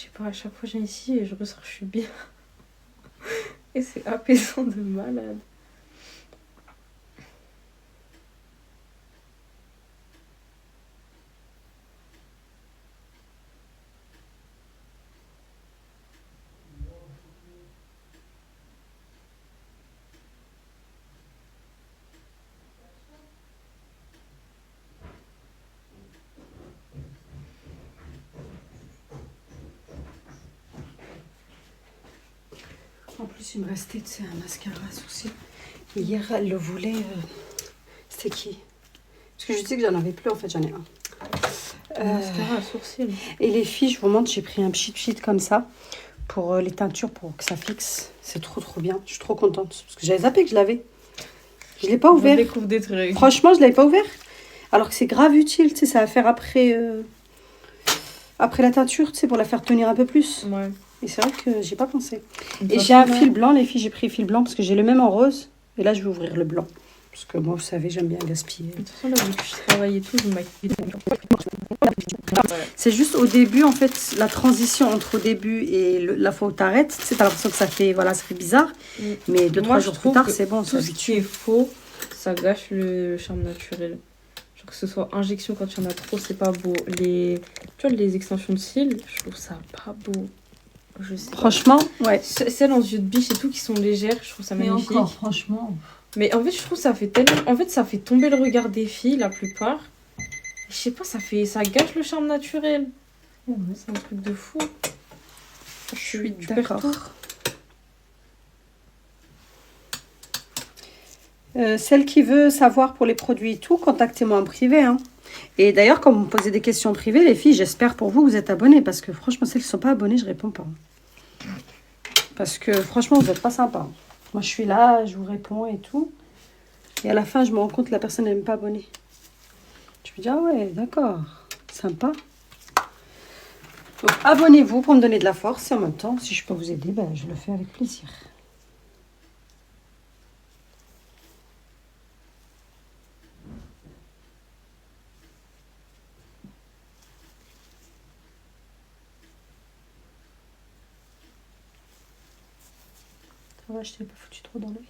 Je sais pas, à chaque fois que je viens ici et je ressors, je suis bien. Et c'est apaisant de malade. En plus, il me restait, tu sais, un mascara à sourcils. Et hier, elle le voulait. C'était qui? Parce que je disais que j'en avais plus, en fait, j'en ai un. Mascara à sourcils. Et les filles, je vous montre, j'ai pris un pchit comme ça pour les teintures, pour que ça fixe. C'est trop, trop bien. Je suis trop contente. Parce que j'avais zappé que je l'avais. Je ne l'ai pas ouvert. On découvre des trucs. Franchement, je ne l'avais pas ouvert. Alors que c'est grave utile, tu sais, ça va faire après, après la teinture, tu sais, pour la faire tenir un peu plus. Ouais. Et c'est vrai que j'ai pas pensé. Une Et fois j'ai un que- fil blanc, les filles, j'ai pris le fil blanc parce que j'ai le même en rose. Et là, je vais ouvrir le blanc. Parce que moi, vous savez, j'aime bien gaspiller. De toute façon, là, vu que je travaille et tout, je me maquille. C'est juste au début, en fait, la transition entre au début et la fois où t'arrêtes, tu sais, t'as l'impression que ça fait bizarre. Mm. Mais 2-3 Moi, je jours plus trouve tard, que c'est bon, tout ça ce qui est faux, ça gâche le charme naturel. Genre que ce soit injection quand il y en a trop, c'est pas beau. Tu vois, les extensions de cils, je trouve ça pas beau. Je sais pas. Franchement, ouais. Celles en yeux de biche et tout qui sont légères, je trouve ça magnifique. franchement. Mais en fait, je trouve que ça fait tellement. En fait, ça fait tomber le regard des filles, la plupart. Je sais pas, ça gâche le charme naturel. C'est un truc de fou. Je suis Tu perds d'accord. tout. Celle qui veut savoir pour les produits et tout, contactez-moi en privé. Hein. Et d'ailleurs, quand vous me posez des questions privées, les filles, j'espère pour vous que vous êtes abonnées. Parce que franchement, celles qui ne sont pas abonnées, je réponds pas. Parce que franchement, vous n'êtes pas sympa. Moi, je suis là, je vous réponds et tout. Et à la fin, je me rends compte que la personne n'est même pas abonnée. Je me dis, ah ouais, d'accord, sympa. Donc, abonnez-vous pour me donner de la force. Et en même temps, si je peux vous aider, ben, je le fais avec plaisir. Ça va, je t'ai pas foutu trop dans l'œil.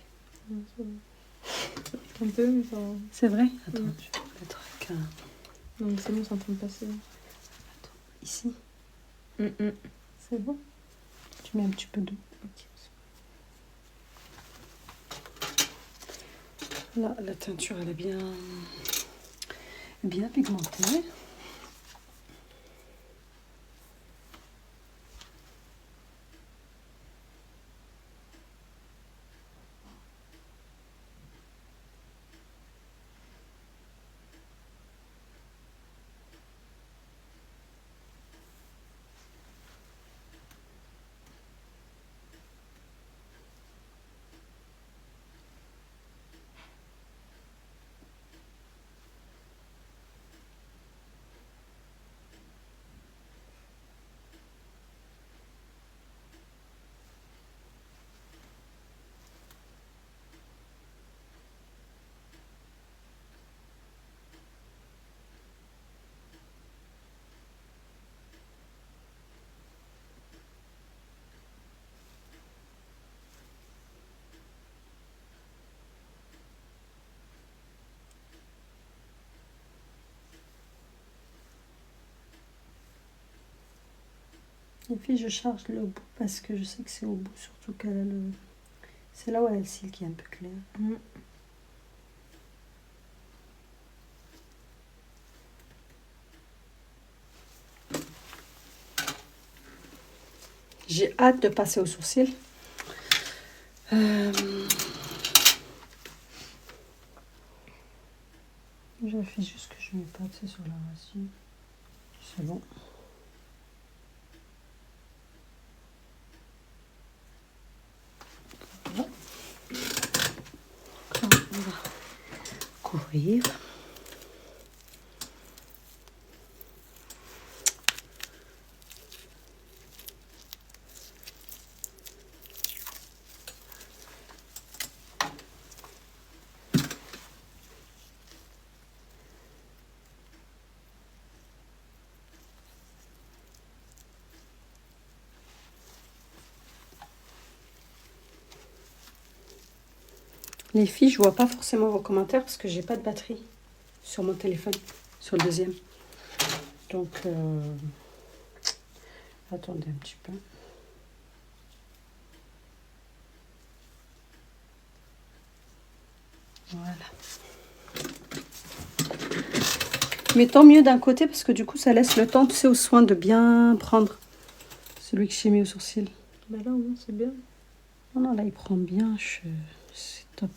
Un peu, mais ça. C'est vrai? Attends, Ouais. je vais mettre avec un... Non, mais c'est bon, c'est en train de passer. Attends, ici. C'est bon? Tu mets un petit peu d'eau. Là, la teinture, elle est bien pigmentée. Les filles, je charge le bout parce que je sais que c'est au bout, surtout qu'elle a le... C'est là où elle a le cil qui est un peu clair. J'ai hâte de passer aux sourcils. Je fais juste que je mets pas sur la racine. C'est bon. Voilà. On va couvrir. Les filles, je vois pas forcément vos commentaires parce que j'ai pas de batterie sur mon téléphone, sur le deuxième. Donc, attendez un petit peu. Voilà. Mais tant mieux d'un côté parce que du coup, ça laisse le temps, tu sais, aux soins de bien prendre celui que j'ai mis au sourcil. Bah là, au moins, c'est bien. Non, non, là, il prend bien. C'est top.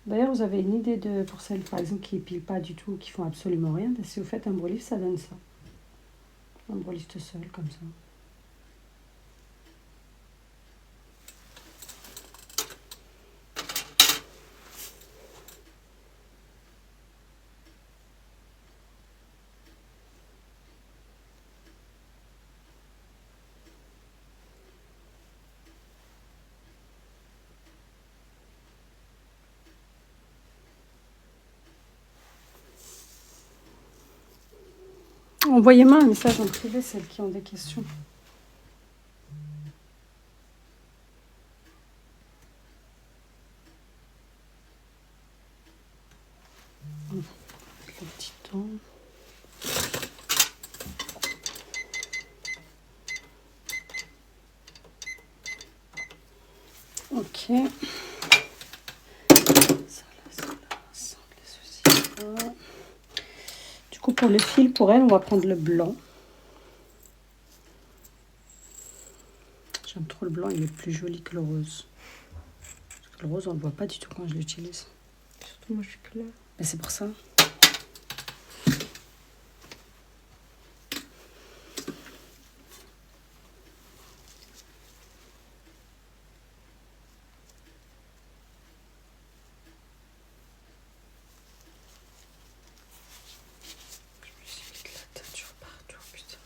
D'ailleurs, vous avez une idée pour celles, par exemple, qui épilent pas du tout, qui font absolument rien. Si vous faites un brolif, ça donne ça. Un brolif tout seul, comme ça. Envoyez-moi un message en privé, celles qui ont des questions. Le petit temps. Ok. Du coup, pour le fil, pour elle, on va prendre le blanc. J'aime trop le blanc, il est plus joli que le rose. Parce que le rose, on ne le voit pas du tout quand je l'utilise. Surtout, moi, je suis claire. Mais c'est pour ça. Je me suis mis de la teinture partout, putain.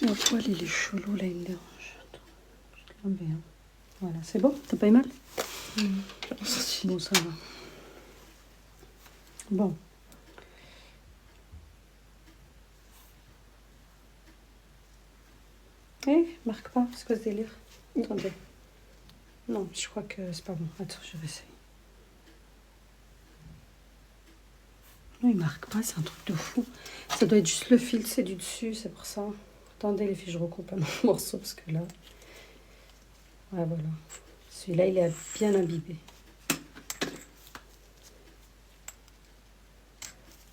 Mon poil, il est chelou, là, il me dérange. Attends, je te l'enlève, hein. Voilà, c'est bon? T'as pas eu mal? Bon, ça va. Bon. Eh, marque pas, c'est quoi ce délire? Attendez. Non, je crois que c'est pas bon. Attends, je vais essayer. Non, il marque pas, c'est un truc de fou. Ça doit être juste le fil, c'est du dessus, c'est pour ça. Attendez, les filles, je recoupe un morceau parce que là... Ouais, voilà. Celui-là, il est bien imbibé.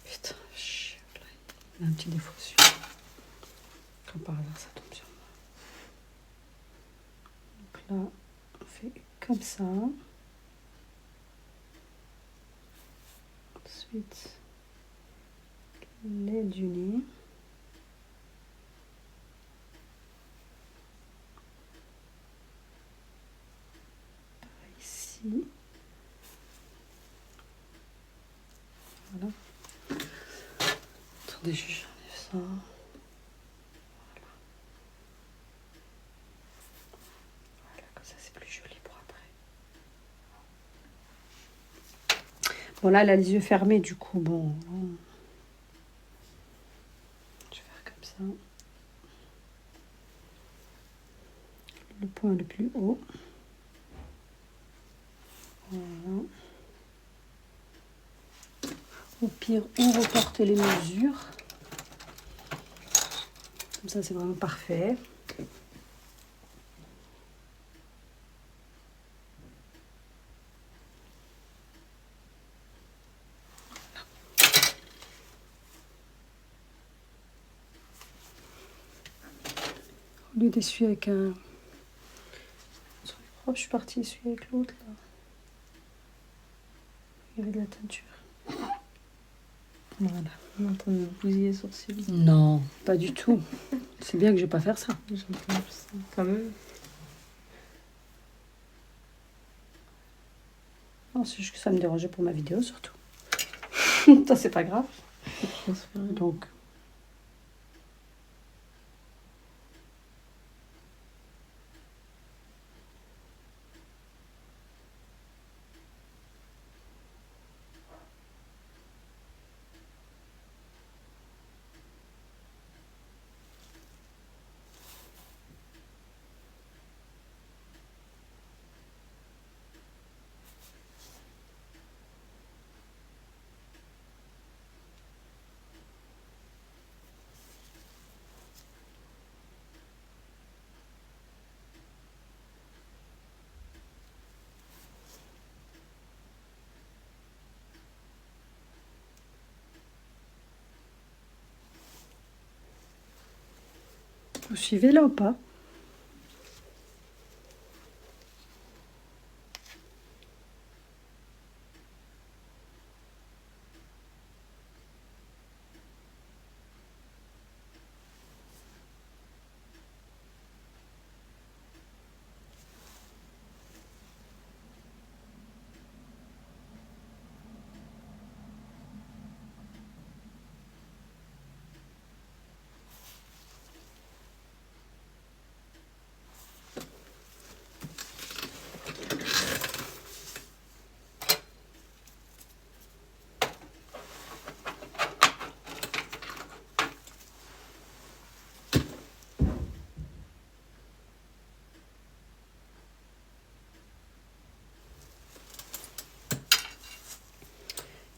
Putain, chien, là, il a un petit défaut dessus. Comme par hasard, ça tombe sur moi. Donc là, on fait comme ça. Ensuite, les du nez. Ici. Voilà. Attendez, je j'enlève ça. Voilà. Voilà, comme ça c'est plus joli pour après. Bon là, elle a les yeux fermés, du coup, bon. Je vais faire comme ça. Le point le plus haut. Voilà. Au pire, on reporte les mesures. Comme ça, c'est vraiment parfait. Au lieu d'essuyer avec un truc propre, je suis partie essuyer avec l'autre là. Il y avait de la teinture. Voilà. On est en train de bousiller les sourcils. Non, pas du tout. C'est bien que je vais pas faire ça. J'entends ça. Quand même. Non, c'est juste que ça me dérangeait pour ma vidéo surtout. Ça, c'est pas grave. Donc, vous suivez là ou pas?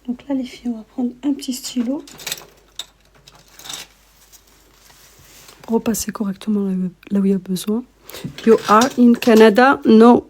Donc là, les filles, on va prendre un petit stylo. Repasser correctement là où il y a besoin. You are in Canada? No.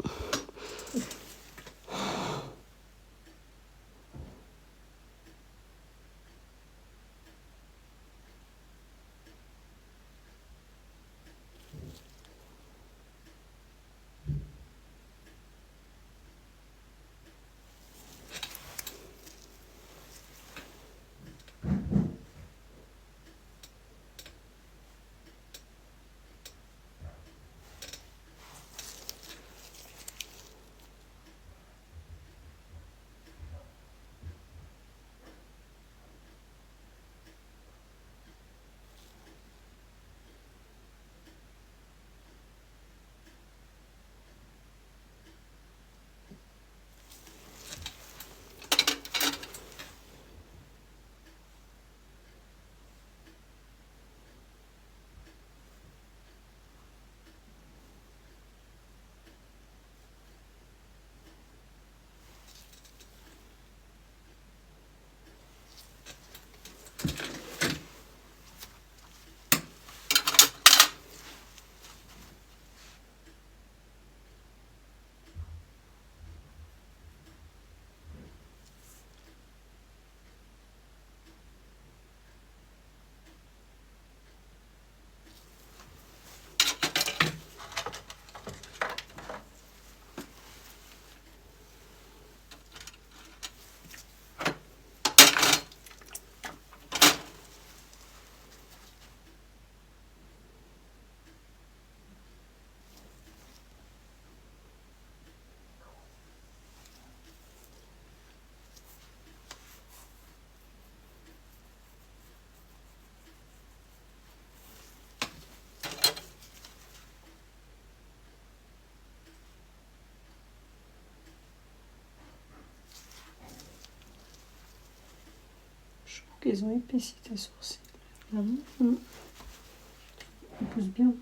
Je trouve qu'ils ont épaissi tes sourcils. Ah bon? Ils poussent bien.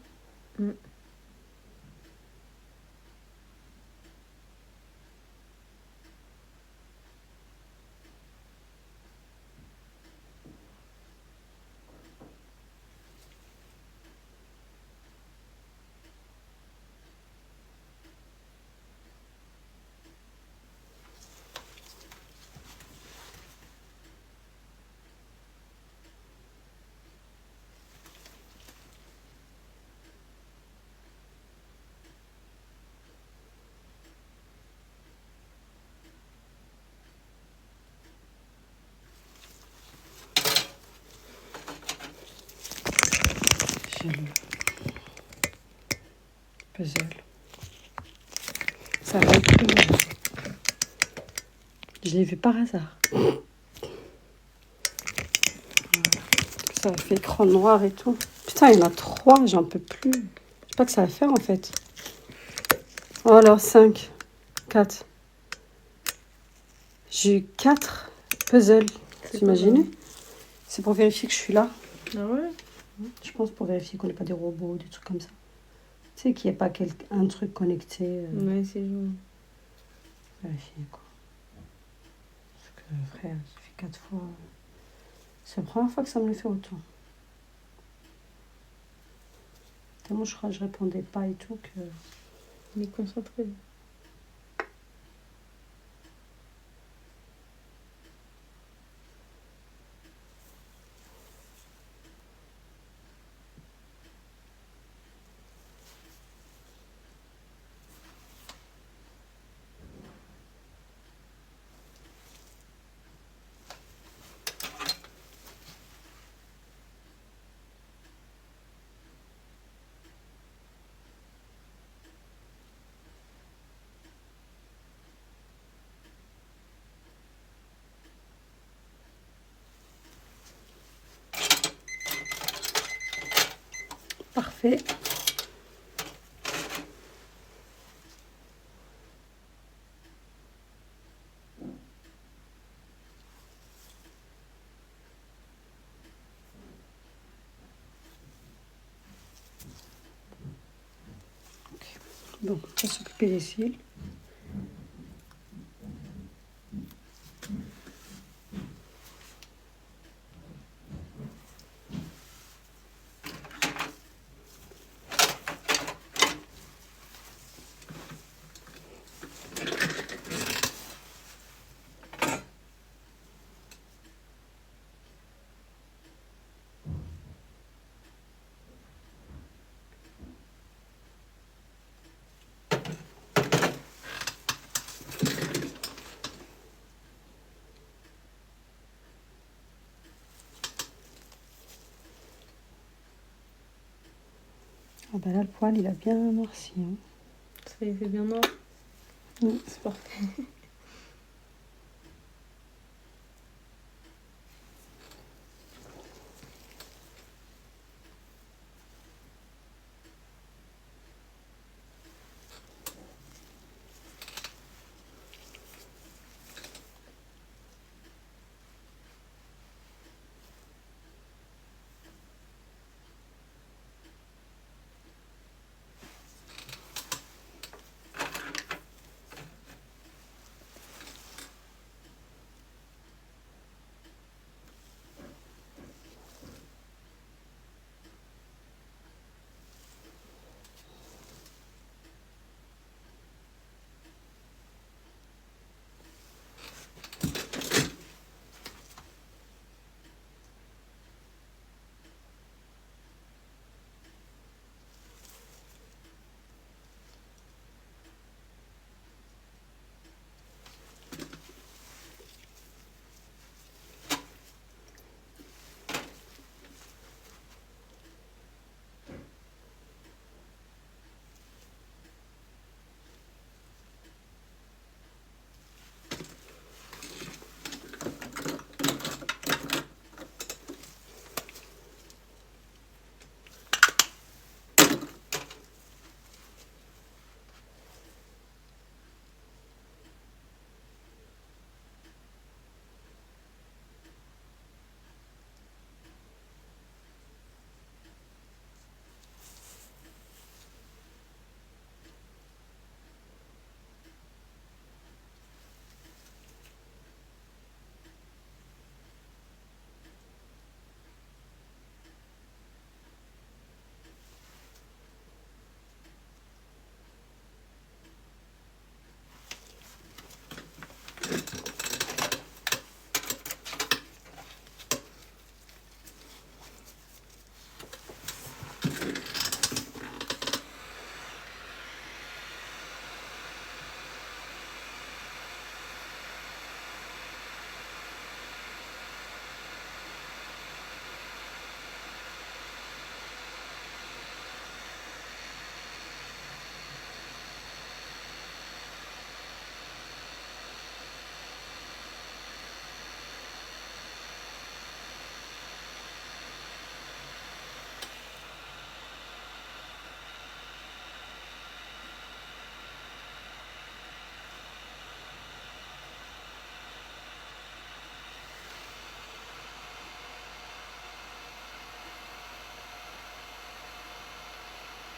quel puzzle. Ça va être plus. Je l'ai vu par hasard. Voilà. Ça a fait écran noir et tout. Putain, il y en a 3, j'en peux plus. Je sais pas que ça va faire en fait. Oh alors 5, 4. J'ai eu 4 puzzles. T'imagines? C'est pour vérifier que je suis là. Ah ouais? Je pense pour vérifier qu'on n'est pas des robots, des trucs comme ça. Tu sais qu'il n'y ait pas un truc connecté. Ouais, c'est genre. Vérifier quoi. Parce que frère, ça fait 4 fois. C'est la première fois que ça me le fait autant. Tellement je crois que je répondais pas et tout que. Il est concentré. Parfait. Bon, on va s'occuper des cils. Ah bah là, le poil, il a bien noirci. Hein. Ça y fait bien noir. C'est parfait.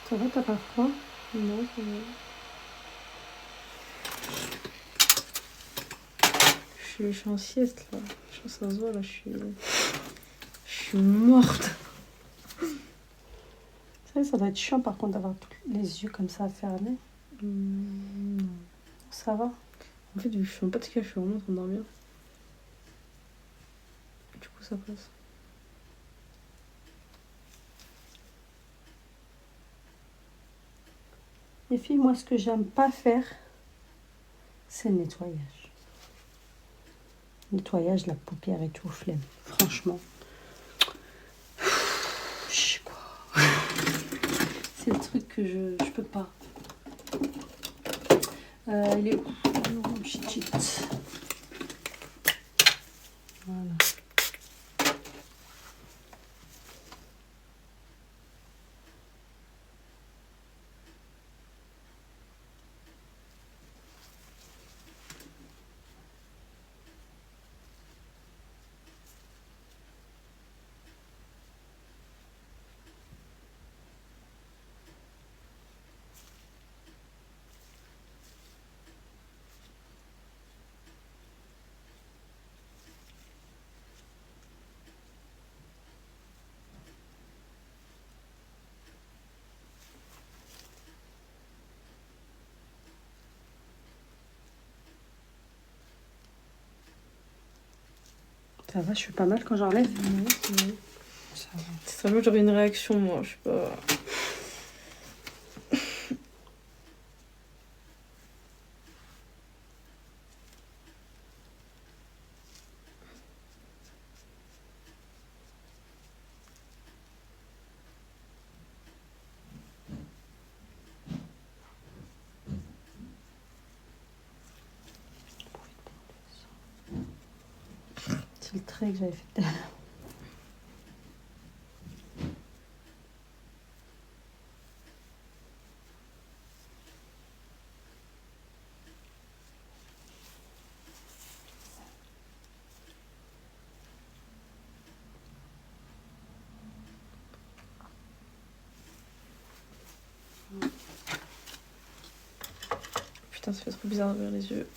Ça va, t'as pas froid? Non, ça va. Je suis en sieste là. Je pense que ça se voit là, je suis morte. C'est vrai, ça doit être chiant par contre d'avoir les yeux comme ça fermés. Non. Ça va? En fait, vu que je suis en pas de cas, je suis vraiment en train de dormir. Du coup, ça passe. Les filles, moi, ce que j'aime pas faire, c'est le nettoyage. Nettoyage, la paupière et tout, flemme. Franchement. Je sais quoi. C'est le truc que je peux pas. Il est où? Oh, cheat, cheat. Voilà. Ça va, je suis pas mal quand j'enlève. Non, c'est bon. Ça va. C'est seulement j'aurais une réaction, moi. Je sais pas. C'est le trait que j'avais fait tout à l'heure. Putain, ça fait trop bizarre d'ouvrir les yeux.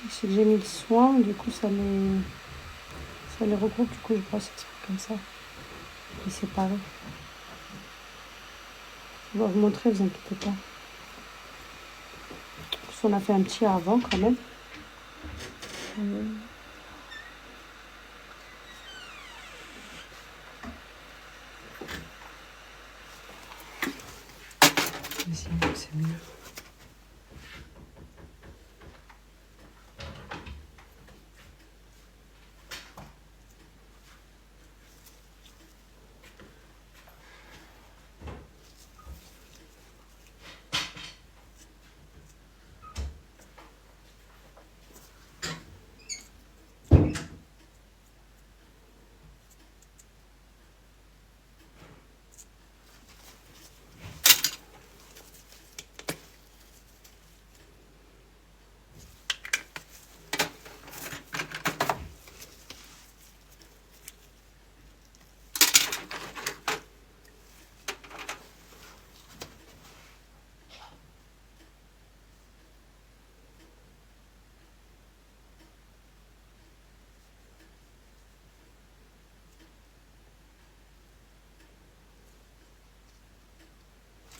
C'est que j'ai mis le soin, du coup ça les regroupe, du coup je brosse ces trucs comme ça. Et séparés. Je vais vous montrer, vous inquiétez pas. Parce qu'on a fait un petit avant quand même. C'est mieux.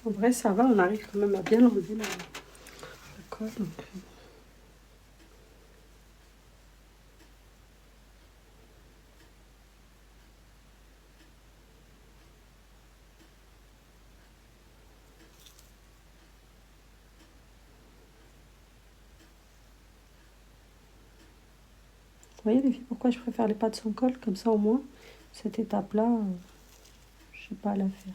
En vrai, ça va, on arrive quand même à bien enlever la colle. Donc, vous voyez les filles, pourquoi je préfère les pâtes sans colle? Comme ça au moins, cette étape-là, je n'ai pas à la faire.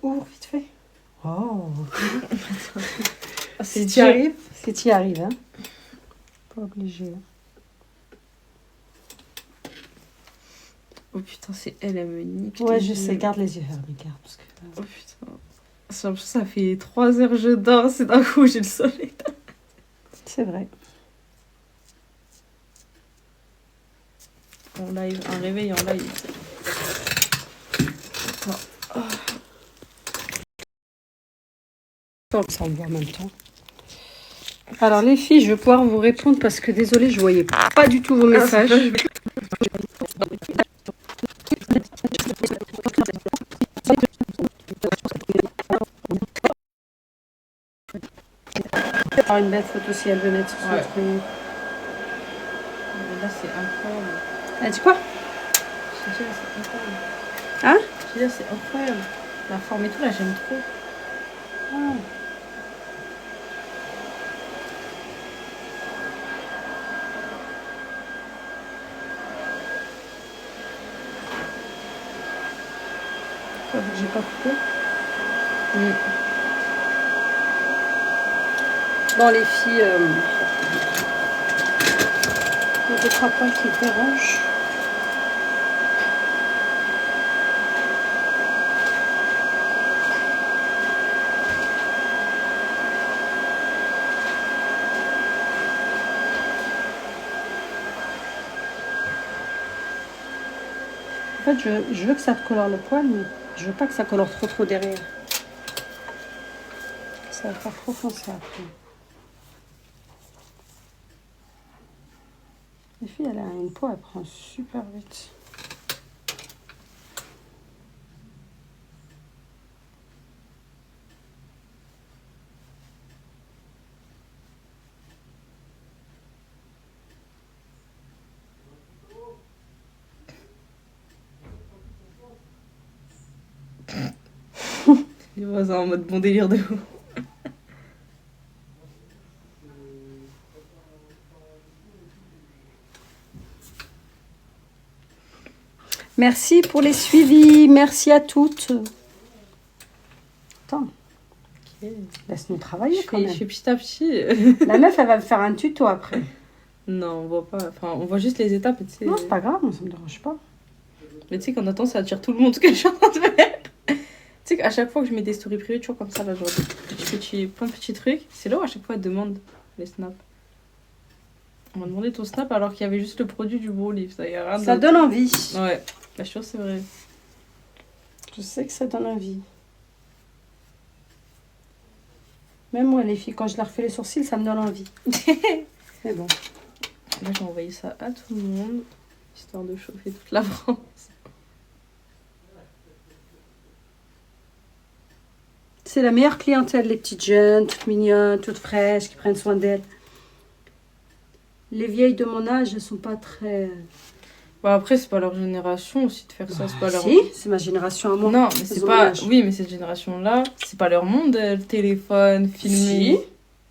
Ouvre vite fait. Oh. Ah, Si c'est tu y dur. arrives, si tu y arrives, hein. Pas obligé. Oh putain, c'est elle, elle me nique. Ouais, les je yeux. sais, garde les yeux fermés, garde. Parce que... Oh putain. J'ai l'impression que ça fait 3 heures que je dors, c'est d'un coup j'ai le soleil. C'est vrai. En live, un réveil en live. Ça, on voit en même temps. Alors les filles, je vais pouvoir vous répondre parce que désolée, je voyais pas du tout vos messages. Faire une belle photo si elle veut mettre sur son Ouais. truc. Mais là, c'est incroyable. Elle dit quoi? Je te dis, là, c'est incroyable. Hein? Je te dis, là, c'est incroyable. La forme et tout, là, j'aime trop. Ah. J'ai pas coupé. Bon les filles, il y a des trois points qui me dérangent. En fait, je veux que ça te colore le poil, mais je veux pas que ça colore trop derrière. Ça va faire trop foncé après. Les filles, elle a une peau, elle prend super vite. Les voisins en mode bon délire de ouf. Merci pour les suivis, merci à toutes. Attends, Ok. laisse-nous travailler quand Je même. fais petit à petit. La meuf, elle va me faire un tuto après. Non, on voit pas. Enfin, on voit juste les étapes. Et tu sais, Non, c'est pas grave, moi, ça me dérange pas. Mais tu sais qu'en attendant, ça attire tout le monde ce que je suis en train de faire. Tu sais qu'à chaque fois que je mets des stories privées, toujours comme ça, là, genre plein de petits trucs, c'est là où à chaque fois elle demande les snaps. On m'a demandé ton snap alors qu'il y avait juste le produit du beau livre. Ça, y a rien Ça d'autre. donne envie. Ouais, je suis sûre, c'est vrai. Je sais que ça donne envie. Même moi, les filles, quand je leur fais les sourcils, ça me donne envie. Mais bon. Là, j'ai envoyé ça à tout le monde, histoire de chauffer toute la France. C'est la meilleure clientèle, les petites jeunes, toutes mignonnes, toutes fraîches, qui prennent soin d'elles. Les vieilles de mon âge, elles sont pas très... Bah après, c'est pas leur génération aussi de faire ça, c'est pas leur... Si, c'est ma génération à moi. Non, mais c'est Elles ont pas... mon âge. Oui, mais cette génération-là, c'est pas leur monde, le téléphone, filmer.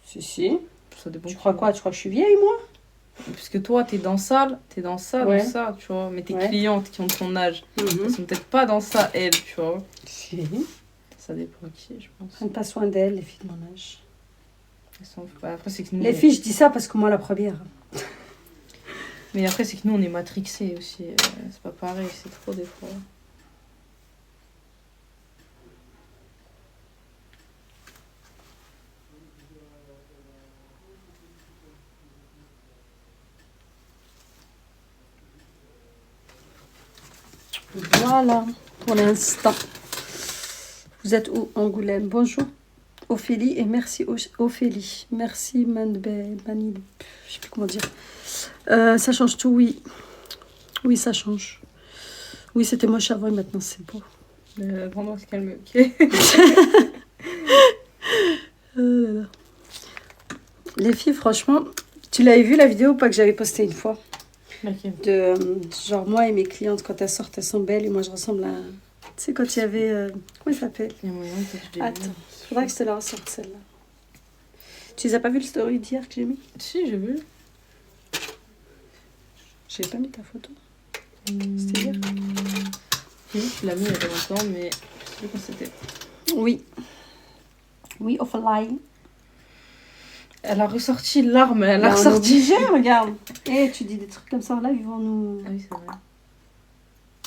Si. Ça dépend. Tu crois quoi? Tu crois que je suis vieille, moi? Parce que toi, t'es dans ça, Ouais. dans ça, tu vois. Mais tes Ouais. clientes qui ont ton âge, elles sont peut-être pas dans ça, elles, tu vois. Si. Ça dépend qui, je pense. Prennent pas soin d'elles, les filles de mon âge. Elles sont... bah, après, c'est que nous, Les filles, je dis ça parce que moi, la première. Mais après, c'est que nous, on est matrixés aussi. C'est pas pareil, c'est trop des fois. Voilà, pour l'instant. Vous êtes où? Angoulême. Bonjour, Ophélie, et merci Ophélie. Merci Manil. Je sais plus comment dire. Ça change tout, oui. Oui, ça change. Oui, c'était moche avant et maintenant c'est beau. La grande se calme, ok. Là là. Les filles, franchement, tu l'avais vu la vidéo ou pas que j'avais postée une fois? Ok. De genre moi et mes clientes, quand elles sortent, elles sont belles et moi je ressemble à... Tu sais, quand il y avait... comment il s'appelle? Il y a moyen que je l'ai Attends, vu. faudra que je te la ressorte celle-là. Tu les as pas vu le story d'hier que j'ai mis? Si, j'ai vu. J'ai pas mis ta photo. C'était hier. Oui, tu l'as mis il y a pas longtemps, mais sais quand c'était. Oui. Oui, offline. Elle a ressorti l'arme, elle a Là, on est ressorti. obligé, regarde. Et tu dis des trucs comme ça, là, ils vont nous... Ah oui, c'est vrai.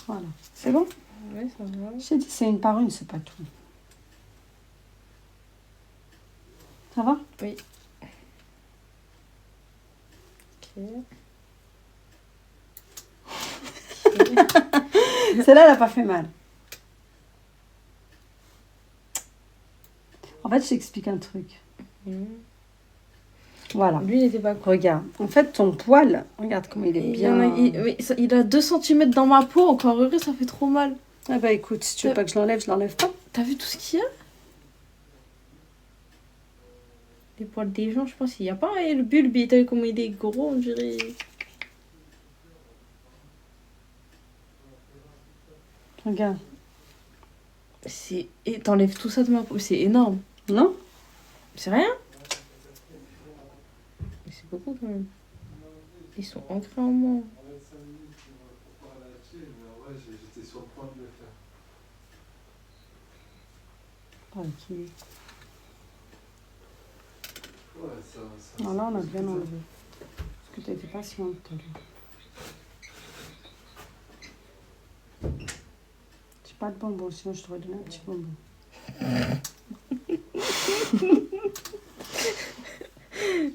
Voilà. C'est bon? Oui, ça va. Je t'ai dit, c'est une par une, c'est pas tout. Ça va? Oui. Ok. Celle-là, elle n'a pas fait mal. En fait, je t'explique un truc. Voilà. Lui, il n'était pas cool. Regarde. En fait, ton poil, regarde comment il est Il, y bien... en a, il a 2 cm dans ma peau, encore heureux, ça fait trop mal. Ah bah écoute, si tu veux pas que je l'enlève pas. T'as vu tout ce qu'il y a? Les poils des gens, je pense, il n'y a pas le bulbe, t'as vu comment il est gros, on dirait. Regarde. Et t'enlèves tout ça de ma peau, c'est énorme. Non? C'est rien? Mais c'est beaucoup quand même. Ils sont ancrés en moi. J'étais sur le point de le faire. Ok. Ouais, ça. Non, là, on a bien enlevé. Parce que tu n'étais pas si loin tout à l'heure. J'ai pas de bonbons, sinon je t'aurais donné un petit bonbon.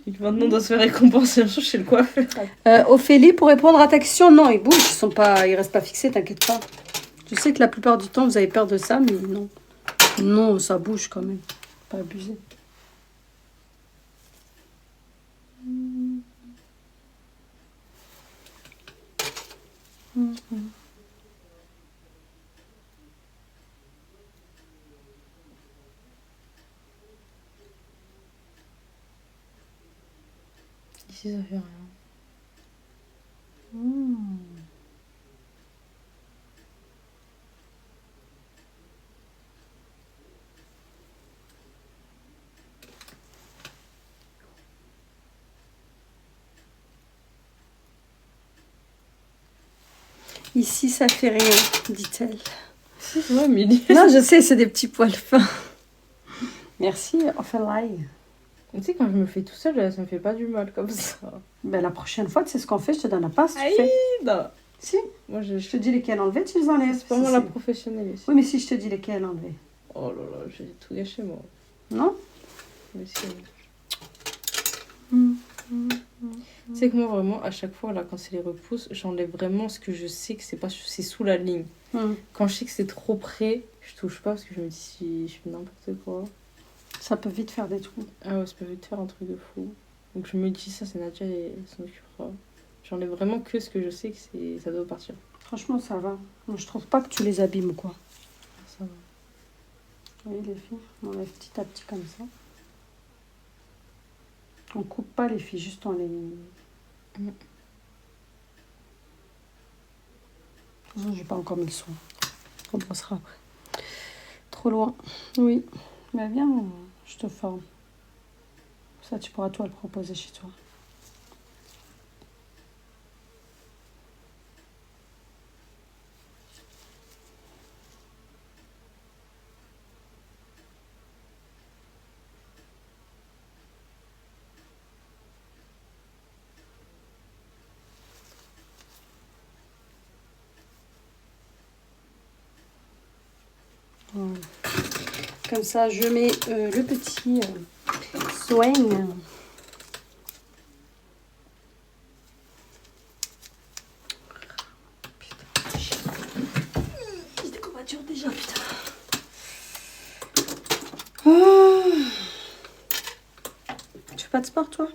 Et maintenant, on doit se faire récompenser un jour chez le coiffeur. Ophélie, pour répondre à ta question, non, ils bougent, ils restent pas fixés, t'inquiète pas. Je sais que la plupart du temps, vous avez peur de ça, mais non. Non, ça bouge quand même. Pas abusé. Ici, ça fait rien. Ici, ça fait rien, dit-elle. C'est vrai, mais il Non, je sais, c'est des petits poils fins. Merci, Ophélie. Tu sais, quand je me fais tout seul, ça me fait pas du mal comme ça. Ben, la prochaine fois, tu sais ce qu'on fait, je te donne la passe, tu Aïe, fais. non. Si, Moi, je te dis lesquels enlever, tu les enlèves. c'est pas moi la professionnelle ici. Oui, mais si je te dis lesquels enlever. Oh là là, j'ai tout gâché, moi. Non? Mais si. Tu sais que moi, vraiment, à chaque fois, là, quand c'est les repousses, j'enlève vraiment ce que je sais que c'est sous la ligne. Quand je sais que c'est trop près, je touche pas parce que je me dis si je fais n'importe quoi. Ça peut vite faire des trous. Ah ouais, ça peut vite faire un truc de fou. Donc je me dis ça, c'est Nadia et elle s'en occupera. J'enlève vraiment que ce que je sais que ça doit partir. Franchement, ça va. Moi, je trouve pas que tu les abîmes, quoi. Ça va. Oui, les filles, on enlève petit à petit comme ça. On coupe pas les filles, juste on les... De toute façon, j'ai pas encore mis le soin. On brossera après. Trop loin. Oui. Mais viens, je te forme. Ça, tu pourras toi le proposer chez toi. Voilà. Comme ça, je mets le petit soin. J'ai des courbatures déjà, putain. Oh. Tu fais pas de sport, toi?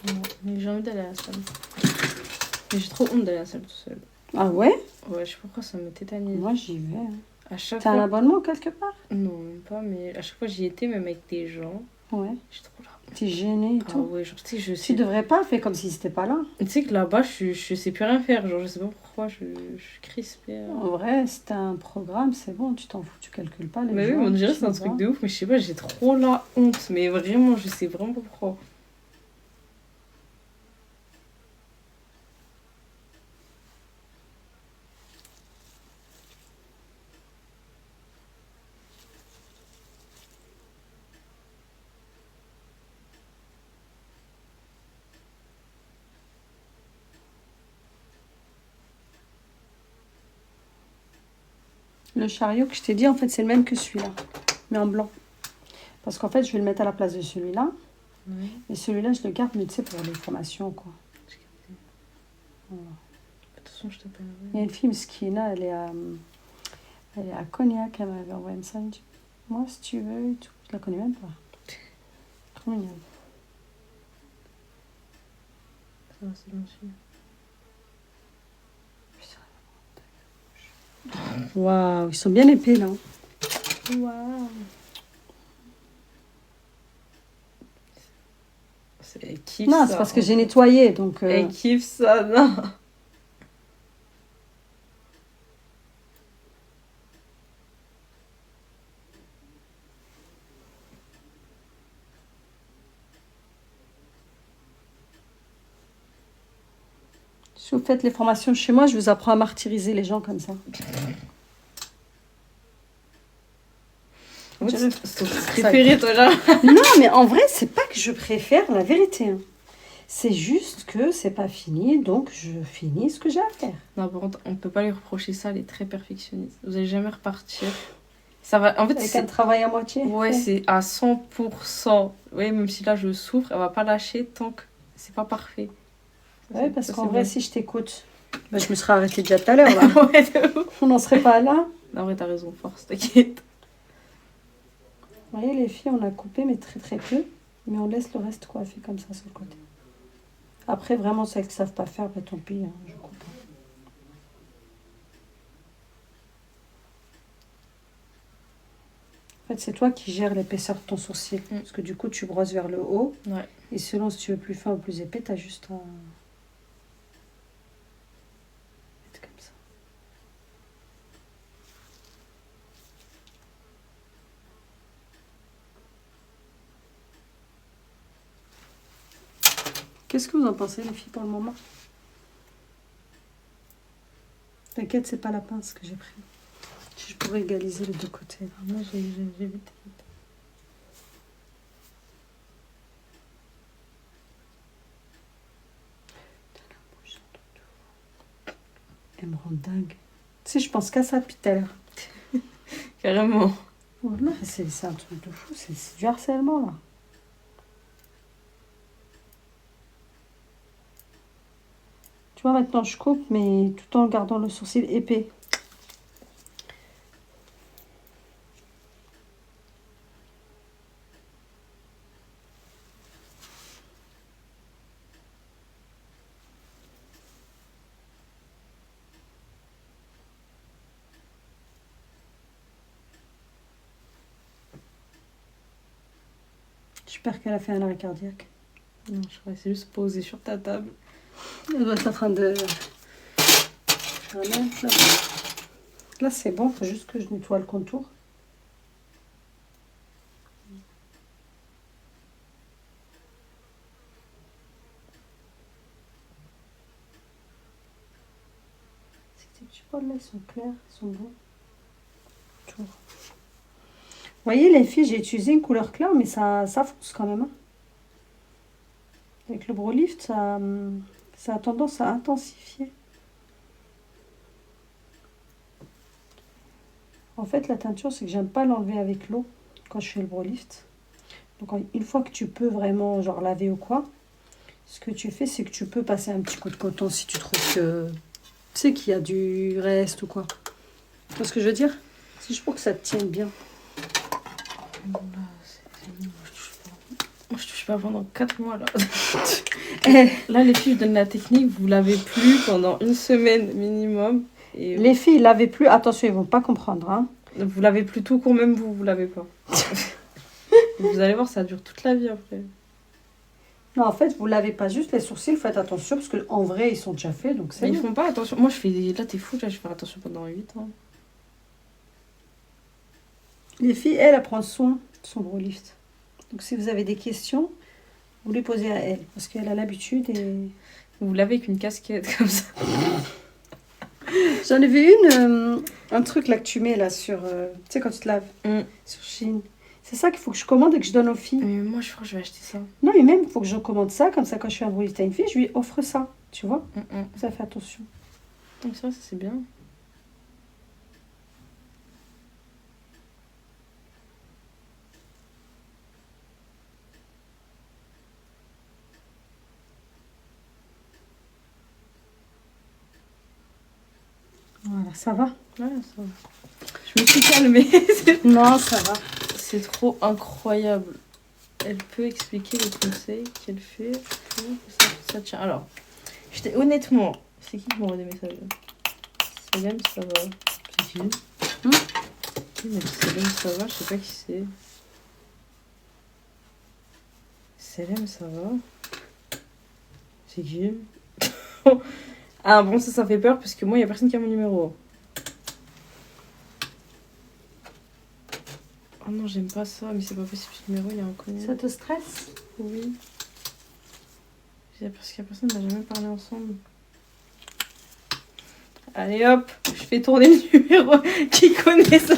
Non, mais j'ai envie d'aller à la salle. Mais j'ai trop honte d'aller à la salle tout seul. Ah ouais? Ouais, je sais pas pourquoi ça me tétanise. Moi, j'y vais. Hein. À chaque T'as fois. un abonnement quelque part? Non, même pas, mais à chaque fois j'y étais, même avec des gens. Ouais. J'ai trop la honte. T'es gênée et Ah tout. ouais, genre, tu sais, je Tu sais. devrais pas faire comme si c'était pas là. Tu sais que là-bas, je sais plus rien faire. Genre, je sais pas pourquoi, je suis crispée. En vrai, si t'as un programme, c'est bon, tu t'en fous, tu calcules pas les Mais oui, jours, on dirait tu c'est un vas. truc de ouf, mais je sais pas, j'ai trop la honte. Mais vraiment, je sais vraiment pas pourquoi. Le chariot que je t'ai dit, en fait, c'est le même que celui-là, mais en blanc. Parce qu'en fait, je vais le mettre à la place de celui-là. Ouais. Et celui-là, je le garde, mais tu sais, pour les formations, quoi. J'ai capté. Voilà. De toute façon, je t'appelle. Il y a une fille, Skina, elle est à Cognac, elle m'avait envoyé un message. Elle me dit, moi, si tu veux, et tout. Je la connais même pas. Trop mignonne. Ça va, c'est gentil. Waouh, ils sont bien épais, là. Waouh. Elle kiffe Non, ça. c'est parce que j'ai nettoyé, donc... Elle kiffe ça, non. Si vous faites les formations chez moi, je vous apprends à martyriser les gens comme ça. En fait, dirais- c'est ton préféré, toi, là. Non, mais en vrai, c'est pas que je préfère la vérité. Hein. C'est juste que c'est pas fini, donc je finis ce que j'ai à faire. Non, par contre, on peut pas lui reprocher ça, elle est très perfectionniste. Vous allez jamais repartir. Ça va. En fait, Avec c'est. un travail à moitié. Ouais, c'est à 100%. Ouais, même si là je souffre, elle va pas lâcher tant que c'est pas parfait. Ça, Ouais, c'est- parce ça, qu'en c'est vrai, bon. si je t'écoute, bah, je me serais arrêtée déjà tout à l'heure. Là. Ouais, de ouf. On n'en serait pas là. Non, en vrai, t'as raison, force, t'inquiète. Vous voyez, les filles, on a coupé, mais très très peu. Mais on laisse le reste coiffé comme ça sur le côté. Après, vraiment, celles qui ne savent pas faire, bah, tant pis, hein, je coupe. En fait, c'est toi qui gères l'épaisseur de ton sourcil. Parce que du coup, tu brosses vers le haut. Ouais. Et selon si tu veux plus fin ou plus épais, tu as juste à mettre comme ça. Qu'est-ce que vous en pensez, les filles, pour le moment? T'inquiète, c'est pas la pince que j'ai pris. Je pourrais égaliser les deux côtés. Ah, moi, j'ai vite. Elle me rend dingue. Tu sais, je pense qu'à ça depuis tout à l'heure. Carrément. Voilà, c'est un truc de fou, c'est du harcèlement, là. Tu vois, maintenant, je coupe, mais tout en gardant le sourcil épais. J'espère qu'elle a fait un arrêt cardiaque. Non, je crois que c'est juste posé sur ta table. Elle doit être en train de... Voilà, là, là c'est bon, il faut juste que je nettoie le contour. Ces petits poils là, ils sont clairs, ils sont beaux. Tour. Vous voyez les filles, j'ai utilisé une couleur claire, mais ça fonce quand même. Hein. Avec le Brow Lift, ça a tendance à intensifier. En fait, la teinture, c'est que j'aime pas l'enlever avec l'eau quand je fais le Brow Lift. Donc, une fois que tu peux vraiment, genre, laver ou quoi, ce que tu fais, c'est que tu peux passer un petit coup de coton si tu trouves que... Tu sais qu'il y a du reste ou quoi. Tu vois ce que je veux dire? C'est juste pour que ça te tienne bien. Là, c'est fini. Moi, je touche pas pendant 4 mois, là. Là, les filles, je donne la technique. Vous lavez plus pendant 1 semaine minimum. Et Les filles, lavez plus. Attention, ils vont pas comprendre. Hein. vous lavez plus tout court, même vous lavez pas. Vous allez voir, ça dure toute la vie après. Non, en fait, vous lavez pas juste les sourcils. Faites attention parce qu'en vrai, ils sont déjà faits. Donc, c'est Mais ils bien. font pas attention. Moi, je fais. Là, t'es fou, là, je vais faire attention pendant 8 ans. Les filles, elle prend soin de son Brow Lift. Donc, si vous avez des questions, vous les posez à elle. Parce qu'elle a l'habitude et... Vous lavez avec une casquette comme ça. J'en ai vu une, un truc là que tu mets là sur... tu sais, quand tu te laves, sur Shein. C'est ça qu'il faut que je commande et que je donne aux filles. Mais moi, je crois que je vais acheter ça. Non, mais même, il faut que je commande ça. Comme ça, quand je fais un Brow Lift à une fille, je lui offre ça. Tu vois? Ça fait attention. Donc ça, c'est bien. Ça va? Ouais, ça va. Je me suis calmée. Non, ça va. C'est trop incroyable. Elle peut expliquer les conseils qu'elle fait pour que ça tient. Alors, honnêtement, c'est qui m'envoie des messages? Salem, ça va. C'est qui? Qui m'a dit Salem, ça va? Je sais pas qui c'est. Salem, ça va. C'est qui? Ah bon, ça fait peur parce que moi, il n'y a personne qui a mon numéro. Oh non, j'aime pas ça, mais c'est pas possible, ce numéro, il est inconnu. Ça te stresse? Oui. Parce qu'il y a personne, on n'a jamais parlé ensemble. Allez hop, je fais tourner le numéro qui connaît ça.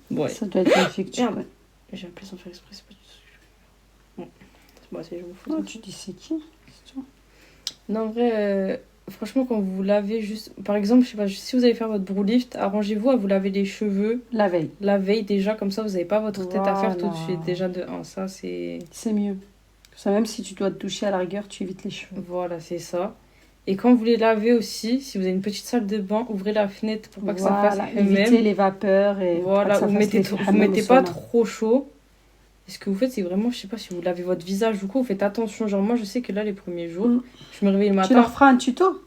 Bon, ouais. Ça doit être une fille que tu Merde. connais. J'ai appelé sans faire exprès, c'est pas du tout. Bon, c'est bon, je me fous. Oh, tu dis c'est qui? C'est toi. Non, en vrai, franchement, quand vous lavez juste... Par exemple, je sais pas, si vous allez faire votre brow lift, arrangez-vous à vous laver les cheveux La veille. la veille déjà, comme ça, vous n'avez pas votre tête à faire tout de Voilà. suite. Déjà, de 1, ça, c'est... C'est mieux. Ça, même si tu dois te doucher à la rigueur, tu évites les cheveux. Voilà, c'est ça. Et quand vous les lavez aussi, si vous avez une petite salle de bain, ouvrez la fenêtre pour pas que ça fasse éviter même. les vapeurs et Voilà, pas que vous ça fasse mettez, l'effet vous mettez pas hammam au sauna. trop chaud. Et ce que vous faites, c'est vraiment, je sais pas, si vous lavez votre visage ou quoi, vous faites attention. Genre, moi, je sais que là, les premiers jours, je me réveille le Tu matin. leur feras un tuto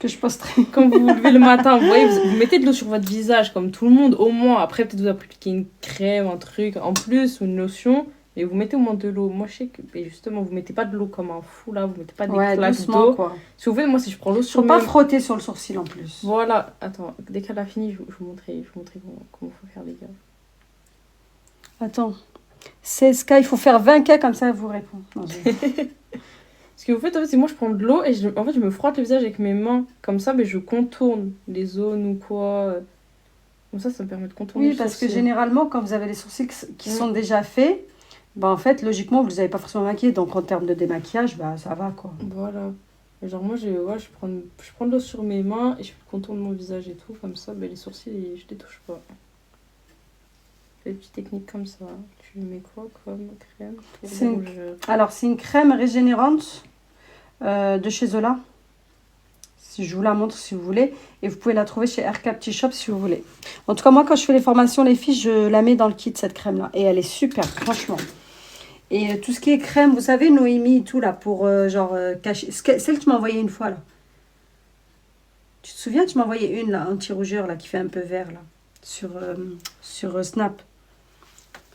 que je posterai. Quand vous vous levez le matin, vous voyez, vous mettez de l'eau sur votre visage, comme tout le monde, au moins. Après, peut-être vous appliquez une crème, un truc en plus, ou une lotion. Et vous mettez au moins de l'eau. Moi, je sais que, et justement, vous mettez pas de l'eau comme un fou, là. Vous mettez pas des claques doucement, d'eau. quoi. Si vous voulez, moi, si je prends l'eau sur Faut pas mes... frotter sur le sourcil en plus. Voilà. Attends, dès qu'elle a fini, je vous montrerai comment faut faire, les gars. Attends. 16K, il faut faire 20K, comme ça, elle vous répond. Non, Ce que vous faites, en fait, c'est moi, je prends de l'eau et en fait, je me frotte le visage avec mes mains. Comme ça, mais je contourne les zones ou quoi. Comme ça me permet de contourner oui, le parce que sourcil. généralement, quand vous avez les sourcils qui sont déjà faits, bah, en fait, logiquement, vous ne les avez pas forcément maquillés. Donc, en termes de démaquillage, bah, ça va, quoi. Voilà. Et genre, moi, je prends de l'eau sur mes mains et je contourne mon visage et tout. Comme ça, les sourcils, je les touche pas. Des petites techniques comme ça. Tu mets quoi comme crème pour C'est le une- rougeur? Alors, c'est une crème régénérante de chez Zola. Si je vous la montre si vous voulez. Et vous pouvez la trouver chez RK Petit Shop si vous voulez. En tout cas, moi, quand je fais les formations, les filles, je la mets dans le kit, cette crème-là. Et elle est super, franchement. Et tout ce qui est crème, vous savez, Noémie et tout, là, pour cacher... Celle que tu m'as envoyée une fois, là. Tu te souviens, tu m'as envoyé une, là, anti-rougeur, là, qui fait un peu vert, là, sur Snap.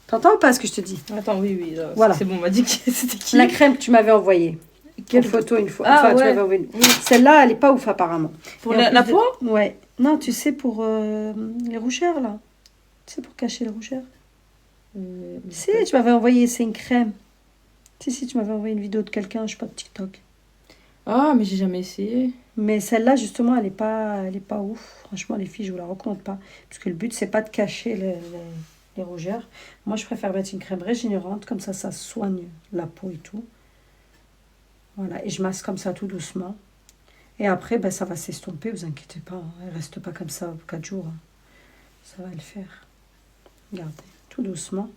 T'entends ou pas ce que je te dis? Attends, oui, là, Voilà. c'est bon, on m'a dit que c'était qui? La crème que tu m'avais envoyée. Quelle photo une fois? Ah, Enfin, tu ouais. m'avais envoyé une. Oui. Celle-là, elle est pas ouf, apparemment. Pour Et en la plus peau? Ouais. Non, tu sais, pour les rougeurs, là. Tu sais, pour cacher les rougeurs. Si, tu m'avais envoyé, c'est une crème. Si, tu m'avais envoyé une vidéo de quelqu'un, je sais pas, de TikTok. Ah, mais j'ai jamais essayé. Mais celle-là, justement, elle est pas ouf. Franchement, les filles, je vous la recommande pas. Parce que le but, c'est pas de cacher les rougeurs. Moi, je préfère mettre une crème régénérante. Comme ça soigne la peau et tout. Voilà. Et je masse comme ça tout doucement. Et après, ben, ça va s'estomper. Vous inquiétez pas. Elle reste pas comme ça 4 jours. Ça va le faire. Regardez. Tout doucement.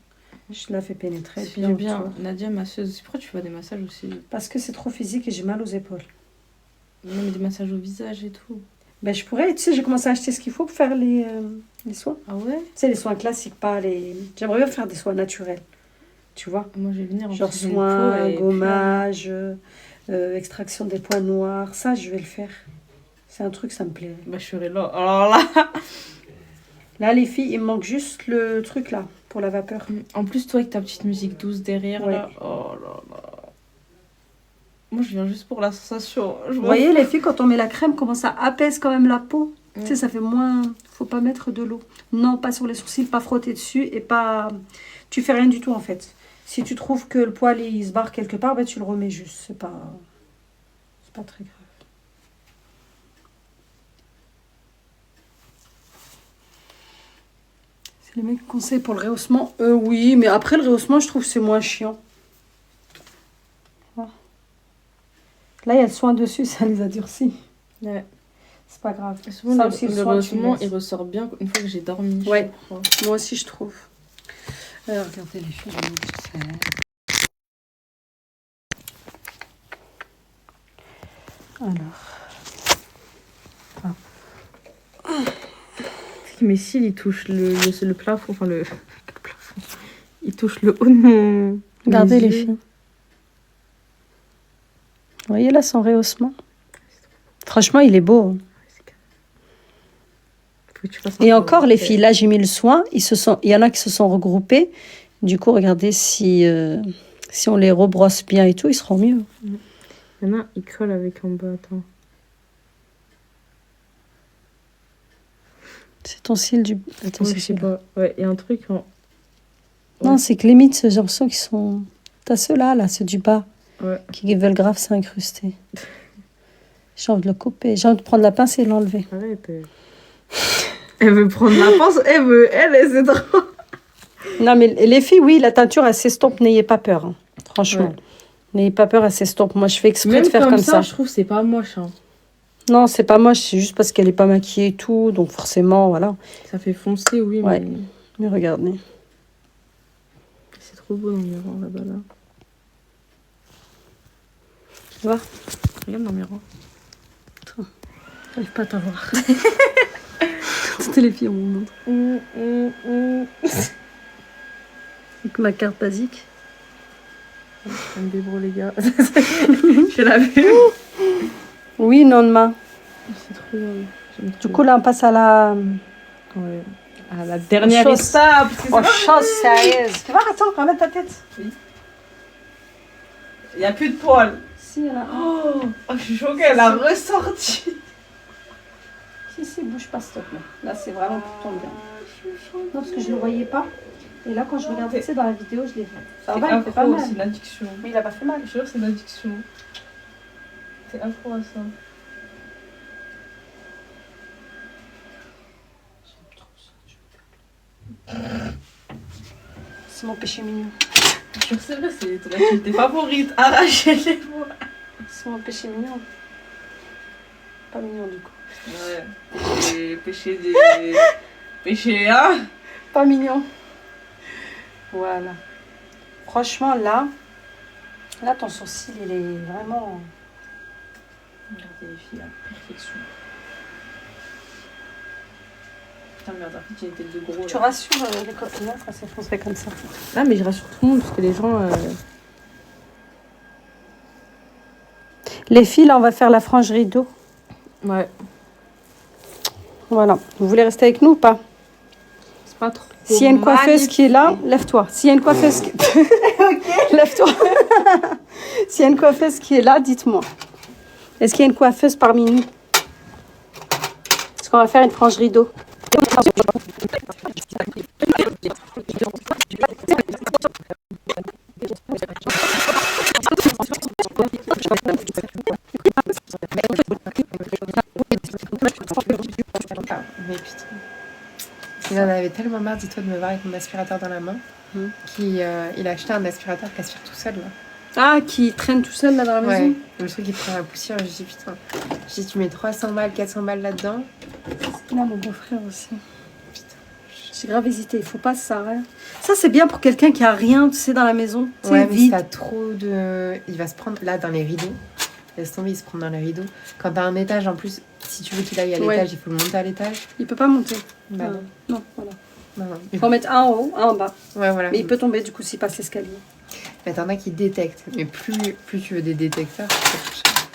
Je la fais pénétrer. C'est bien. autour. Nadia, masseuse. Pourquoi tu fais des massages aussi? Parce que c'est trop physique et j'ai mal aux épaules. Non, mais des massages au visage et tout. Ben, je pourrais, tu sais, j'ai commencé à acheter ce qu'il faut pour faire les soins. Ah ouais? Tu sais, les soins classiques, pas les... J'aimerais bien faire des soins naturels, tu vois. Moi, je vais venir en Genre plus, j'ai une soins, peau, elle est gommage, extraction des points noirs. Ça, je vais le faire. C'est un truc, ça me plaît. Bah, je serai là. Alors là... Là, les filles, il me manque juste le truc, là, pour la vapeur. En plus, toi, avec ta petite musique douce derrière, Ouais. là... Oh là là... Moi, je viens juste pour la sensation. Vous voyez, les filles, quand on met la crème, comment ça apaise quand même la peau. Tu sais, ça fait moins... Faut pas mettre de l'eau. Non, pas sur les sourcils, pas frotter dessus et pas... Tu fais rien du tout, en fait. Si tu trouves que le poil, il se barre quelque part, ben, tu le remets juste. C'est pas très grave. C'est les mecs conseils pour le rehaussement. Oui, mais après, le rehaussement, je trouve que c'est moins chiant. Là, il y a le soin dessus, ça les a durcis. Ouais. C'est pas grave. Et souvent, Ça le aussi, le le soin, tu le rehaussement, laisses. il ressort bien une fois que j'ai dormi. je Ouais. crois. Moi aussi, je trouve. Regardez les filles, je Alors. Ah. mes cils, ils touchent le plafond. Enfin, le plafond. Ils touchent le haut de mon. Regardez mes les yeux. filles. Vous voyez là son rehaussement. Franchement, il est beau. Hein. Faut que tu fasses Et un encore, peu- les filles, là, j'ai mis le soin. Il y en a qui se sont regroupés. Du coup, regardez si on les rebrosse bien et tout, ils seront mieux. Il y en a, ils collent avec en bas. Attends. C'est ton cil du... Attends, Ouais, c'est je sais celui-là. pas. Ouais, il y a un truc en. Non, c'est que limite, j'ai l'impression qu'ils sont... T'as ceux-là, là, ceux du bas, Ouais. qui veulent grave s'incruster. J'ai envie de le couper. J'ai envie de prendre la pince et de l'enlever. Arrête. Elle veut prendre la pince. Elle, c'est drôle. Non, mais les filles, oui, la teinture, elle s'estompe. N'ayez pas peur. Hein. Franchement. Ouais. N'ayez pas peur, elle s'estompe. Moi, je fais exprès Même de faire comme ça. je trouve que c'est pas moche. Hein. Non, c'est pas moche. C'est juste parce qu'elle est pas maquillée et tout. Donc, forcément, voilà. Ça fait foncer, oui, Ouais. mais Mais regardez. c'est trop beau dans le miroir là-bas. Là. Tu vois? Regarde dans le miroir. J'arrive pas à t'avoir. Toutes les filles, on me montre. Avec ma carte basique. Un débro, les gars. Je l'ai vu. Oui, non, demain. C'est trop drôle. J'aime Du trop. coup, là, on passe à la... Ouais. À la dernière Chose. étape. Oh, chose sérieuse. Tu vois, attends, ramène ta tête. Il n'y a plus de poils. Si, elle a... Oh, je suis choquée, elle a ressorti. Si, bouge pas, s'il te plaît. Là, c'est vraiment pour ton bien. Non, parce que je ne le voyais pas. Et là, quand je regardais, tu sais, dans la vidéo, je l'ai vu. Ça va, il fait pas mal. C'est l'addiction. Mais il a pas fait mal. Je jure, c'est l'addiction. C'est accro à ça. C'est mon péché mignon. Je jure, c'est vrai, c'est ton activité favorite. Arracher les mots. C'est mon péché mignon. Pas mignon, du coup. Ouais. Les péchés des. Péchés, hein? Pas mignon. Voilà. Franchement, là, ton sourcil, il est vraiment... Regardez les filles, la perfection. Putain, merde, en fait, j'ai une tête de gros. Tu Là. rassures les copines quand c'est français comme ça. Ah, mais je rassure tout le monde parce que les gens. Les filles, là, on va faire la frange rideau. Ouais. Voilà. Vous voulez rester avec nous ou pas? C'est pas trop. S'il y a une coiffeuse qui est là, lève-toi. S'il y a une coiffeuse qui... Lève-toi. S'il y a une coiffeuse qui est là, dites-moi. Est-ce qu'il y a une coiffeuse parmi nous? Est-ce qu'on va faire une frange rideau? Mais putain. Il en avait tellement marre, dis-toi, de me voir avec mon aspirateur dans la main, qu'il il a acheté un aspirateur qui aspire tout seul, là. Ah, qui traîne tout seul là dans la maison? Ouais, le truc qui prend la poussière, je dis putain. Je dis, tu mets 300 balles, 400 balles là-dedans. C'est ce qu'il a, mon beau-frère aussi. Putain. J'ai grave hésité, il faut pas ça, ouais. Ça, c'est bien pour quelqu'un qui a rien, tu sais, dans la maison. Tu sais, Ouais, mais vide. ça a trop de. Il va se prendre là dans les rideaux. Laisse tomber, il se prend dans les rideaux. Quand t'as un étage en plus, si tu veux qu'il aille à Ouais. l'étage, il faut le monter à l'étage. Il peut pas monter. Bah Ah, non. non, voilà. Non, non. Il faut mettre un en haut, un en bas. Ouais, voilà. Mais il peut tomber, du coup, s'il passe l'escalier. Mais t'en as qui détectent. Mais plus tu veux des détecteurs, plus cher.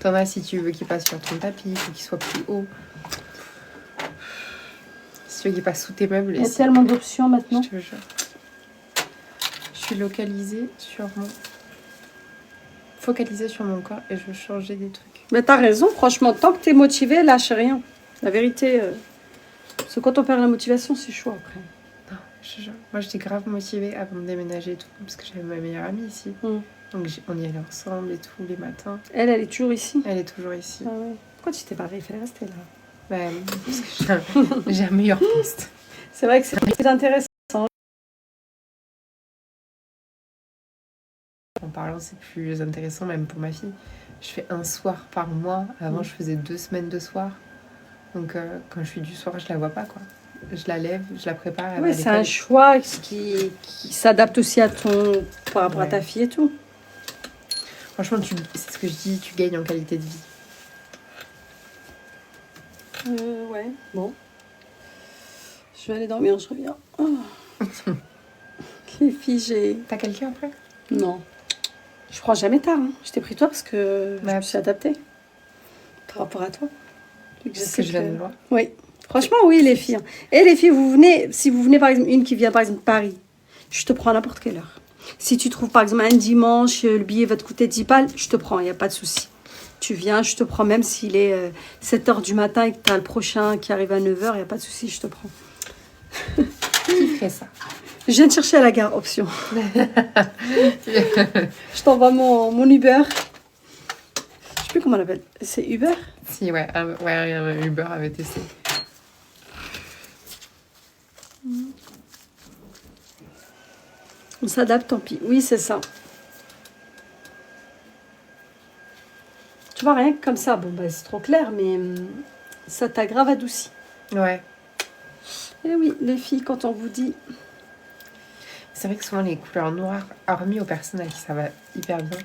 T'en as si tu veux qu'ils passent sur ton tapis, il faut qu'ils soient plus hauts. Si tu veux qu'ils passent sous tes meubles. Il y a et si- tellement d'options maintenant. Je te jure. Je suis localisée sur mon... Focalisée sur mon corps et je veux changer des trucs. Mais t'as raison, franchement, tant que t'es motivé, lâche rien. La vérité, parce que quand on perd la motivation, c'est chaud après. Non, je te jure. Moi, j'étais grave motivée avant de déménager et tout, parce que j'avais ma meilleure amie ici. Mm. Donc, on y allait ensemble et tout, les matins. Elle est toujours ici. Elle est toujours ici. Ah ouais. Pourquoi tu t'es barrée? Il fallait rester là. Bah, parce que j'ai un meilleur poste. C'est vrai que c'est plus intéressant. En parlant, c'est plus intéressant, même pour ma fille. Je fais un soir par mois. Avant, je faisais 2 semaines de soir. Donc, quand je suis du soir, je la vois pas, quoi. Je la lève, je la prépare. Elle va Oui, à c'est un l'école. choix qui s'adapte aussi à ton... par rapport à ta Ouais. fille et tout. Franchement, c'est ce que je dis, tu gagnes en qualité de vie. Ouais, bon. Je vais aller dormir, je reviens. Oh. Les filles, j'ai... T'as quelqu'un après? Non. Je prends jamais tard. Hein. Je t'ai pris toi parce que je Ouais. me suis adaptée. Par rapport à toi. Vu que C'est ce que je viens de voir. Oui. Franchement, oui, les filles. Et les filles, vous venez... Si vous venez, par exemple, une qui vient, par exemple, de Paris, je te prends à n'importe quelle heure. Si tu trouves, par exemple, un dimanche, le billet va te coûter 10 balles, je te prends, il n'y a pas de souci. Tu viens, je te prends, même s'il est 7h du matin et que tu as le prochain qui arrive à 9h, il n'y a pas de souci, je te prends. Qui fait ça? Je viens de chercher à la gare, option. Je t'envoie mon Uber. Je sais plus comment on l'appelle. C'est Uber? Si, ouais, un Uber avait testé. On s'adapte, tant pis. Oui, c'est ça. Tu vois, rien que comme ça, bon, bah, c'est trop clair, mais ça t'a grave adouci. Ouais. Et oui, les filles, quand on vous dit... C'est vrai que souvent les couleurs noires, hormis aux personnes à qui ça va hyper bien,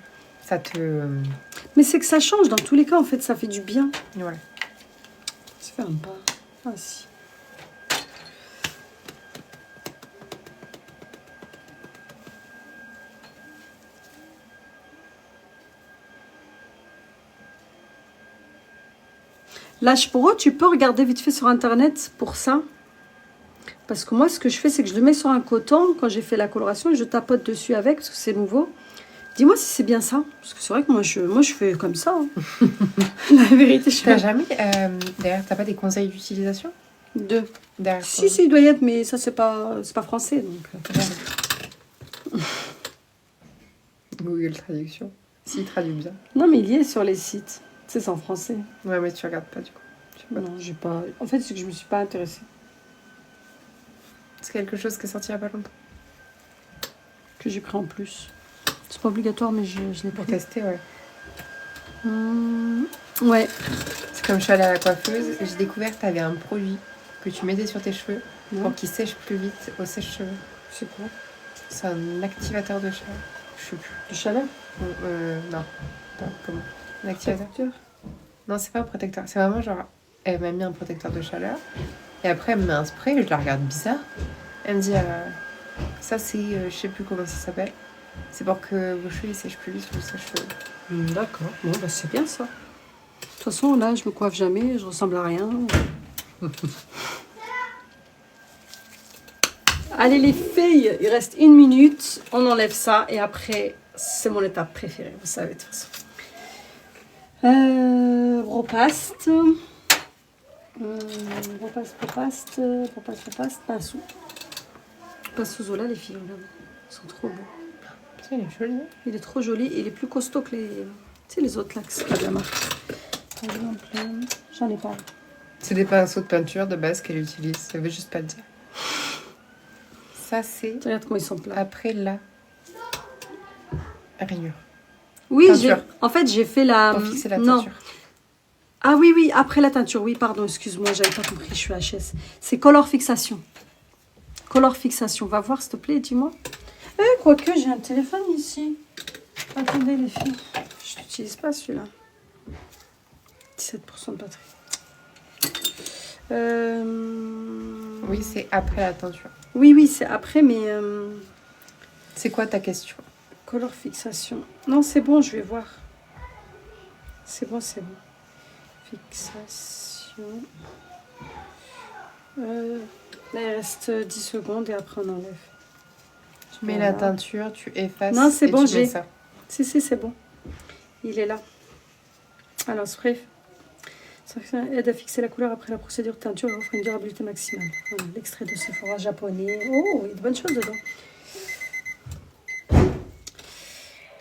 ça te... Mais c'est que ça change, dans tous les cas, en fait, ça fait du bien. Ouais. Ça fait un pas. Ah, si. Lâche pour eux, tu peux regarder vite fait sur internet pour ça. Parce que moi, ce que je fais, c'est que je le mets sur un coton quand j'ai fait la coloration et je tapote dessus avec parce que c'est nouveau. Dis-moi si c'est bien ça. Parce que c'est vrai que moi, je fais comme ça. Hein. La vérité, je T'as fais jamais... derrière, t'as pas des conseils d'utilisation? deux. Derrière, Si, il doit y être, mais ça, c'est pas français. Donc. Google Traduction. S'il traduit bien. Non, mais il y est sur les sites. C'est en français. Ouais, mais tu regardes pas du coup. Tu sais pas. Non, j'ai pas. En fait, c'est que je me suis pas intéressée. C'est quelque chose qui est sorti il y a pas longtemps. Que j'ai pris en plus. C'est pas obligatoire, mais je l'ai Pour pris. tester, ouais. Ouais. C'est comme je suis allée à la coiffeuse, j'ai découvert que tu avais un produit que tu mettais sur tes cheveux pour qu'ils sèchent plus vite au sèche-cheveux. C'est quoi? C'est un activateur de chaleur. Je sais plus. De chaleur? Non. Attends, comment? Un activateur? Non, c'est pas un protecteur. C'est vraiment genre, elle m'a mis un protecteur de chaleur. Et après, elle me met un spray et je la regarde bizarre. Elle me dit, ça c'est, je sais plus comment ça s'appelle. C'est pour que vos cheveux ils sèchent plus vite ou sèche-cheveux. D'accord. Bon, bah c'est bien ça. De toute façon, là, je me coiffe jamais, je ressemble à rien. Allez, les filles, il reste 1 minute. On enlève ça et après, c'est mon étape préférée, vous savez, de toute façon. Repaste. Repaste. Pinceau. Pinceau là, les filles, regarde. Ils sont trop beaux. Putain, il est joli. Hein. Il est trop joli et il est plus costaud que les... Tu sais, les autres là, c'est pas de la marque. Par exemple, j'en ai pas. C'est des pinceaux de peinture de base qu'elle utilise. Ça veut juste pas le dire. Ça, c'est Tu regardes comment ils sont plats. après la rainure. Oui, Teinture. en fait, j'ai fait la... Pour fixer la non. teinture. Ah oui, après la teinture. Oui, pardon, excuse-moi, j'avais pas compris, je suis HS. C'est color fixation. Color fixation. Va voir, s'il te plaît, dis-moi. Quoique, j'ai un téléphone ici. Attendez, les filles. Je l'utilise pas, celui-là. 17% de batterie. Oui, c'est après la teinture. Oui, c'est après, mais... C'est quoi ta question? Color fixation. Non, c'est bon, je vais voir. C'est bon. Fixation. Là, il reste 10 secondes et après, on enlève. Tu mets la teinture, tu effaces. Non, c'est et bon, tu mets j'ai. ça. Si, c'est bon. Il est là. Alors, spray. Ça aide à fixer la couleur après la procédure de teinture et offre une durabilité maximale. Voilà, l'extrait de Sephora japonais. Oh, il y a de bonnes choses dedans.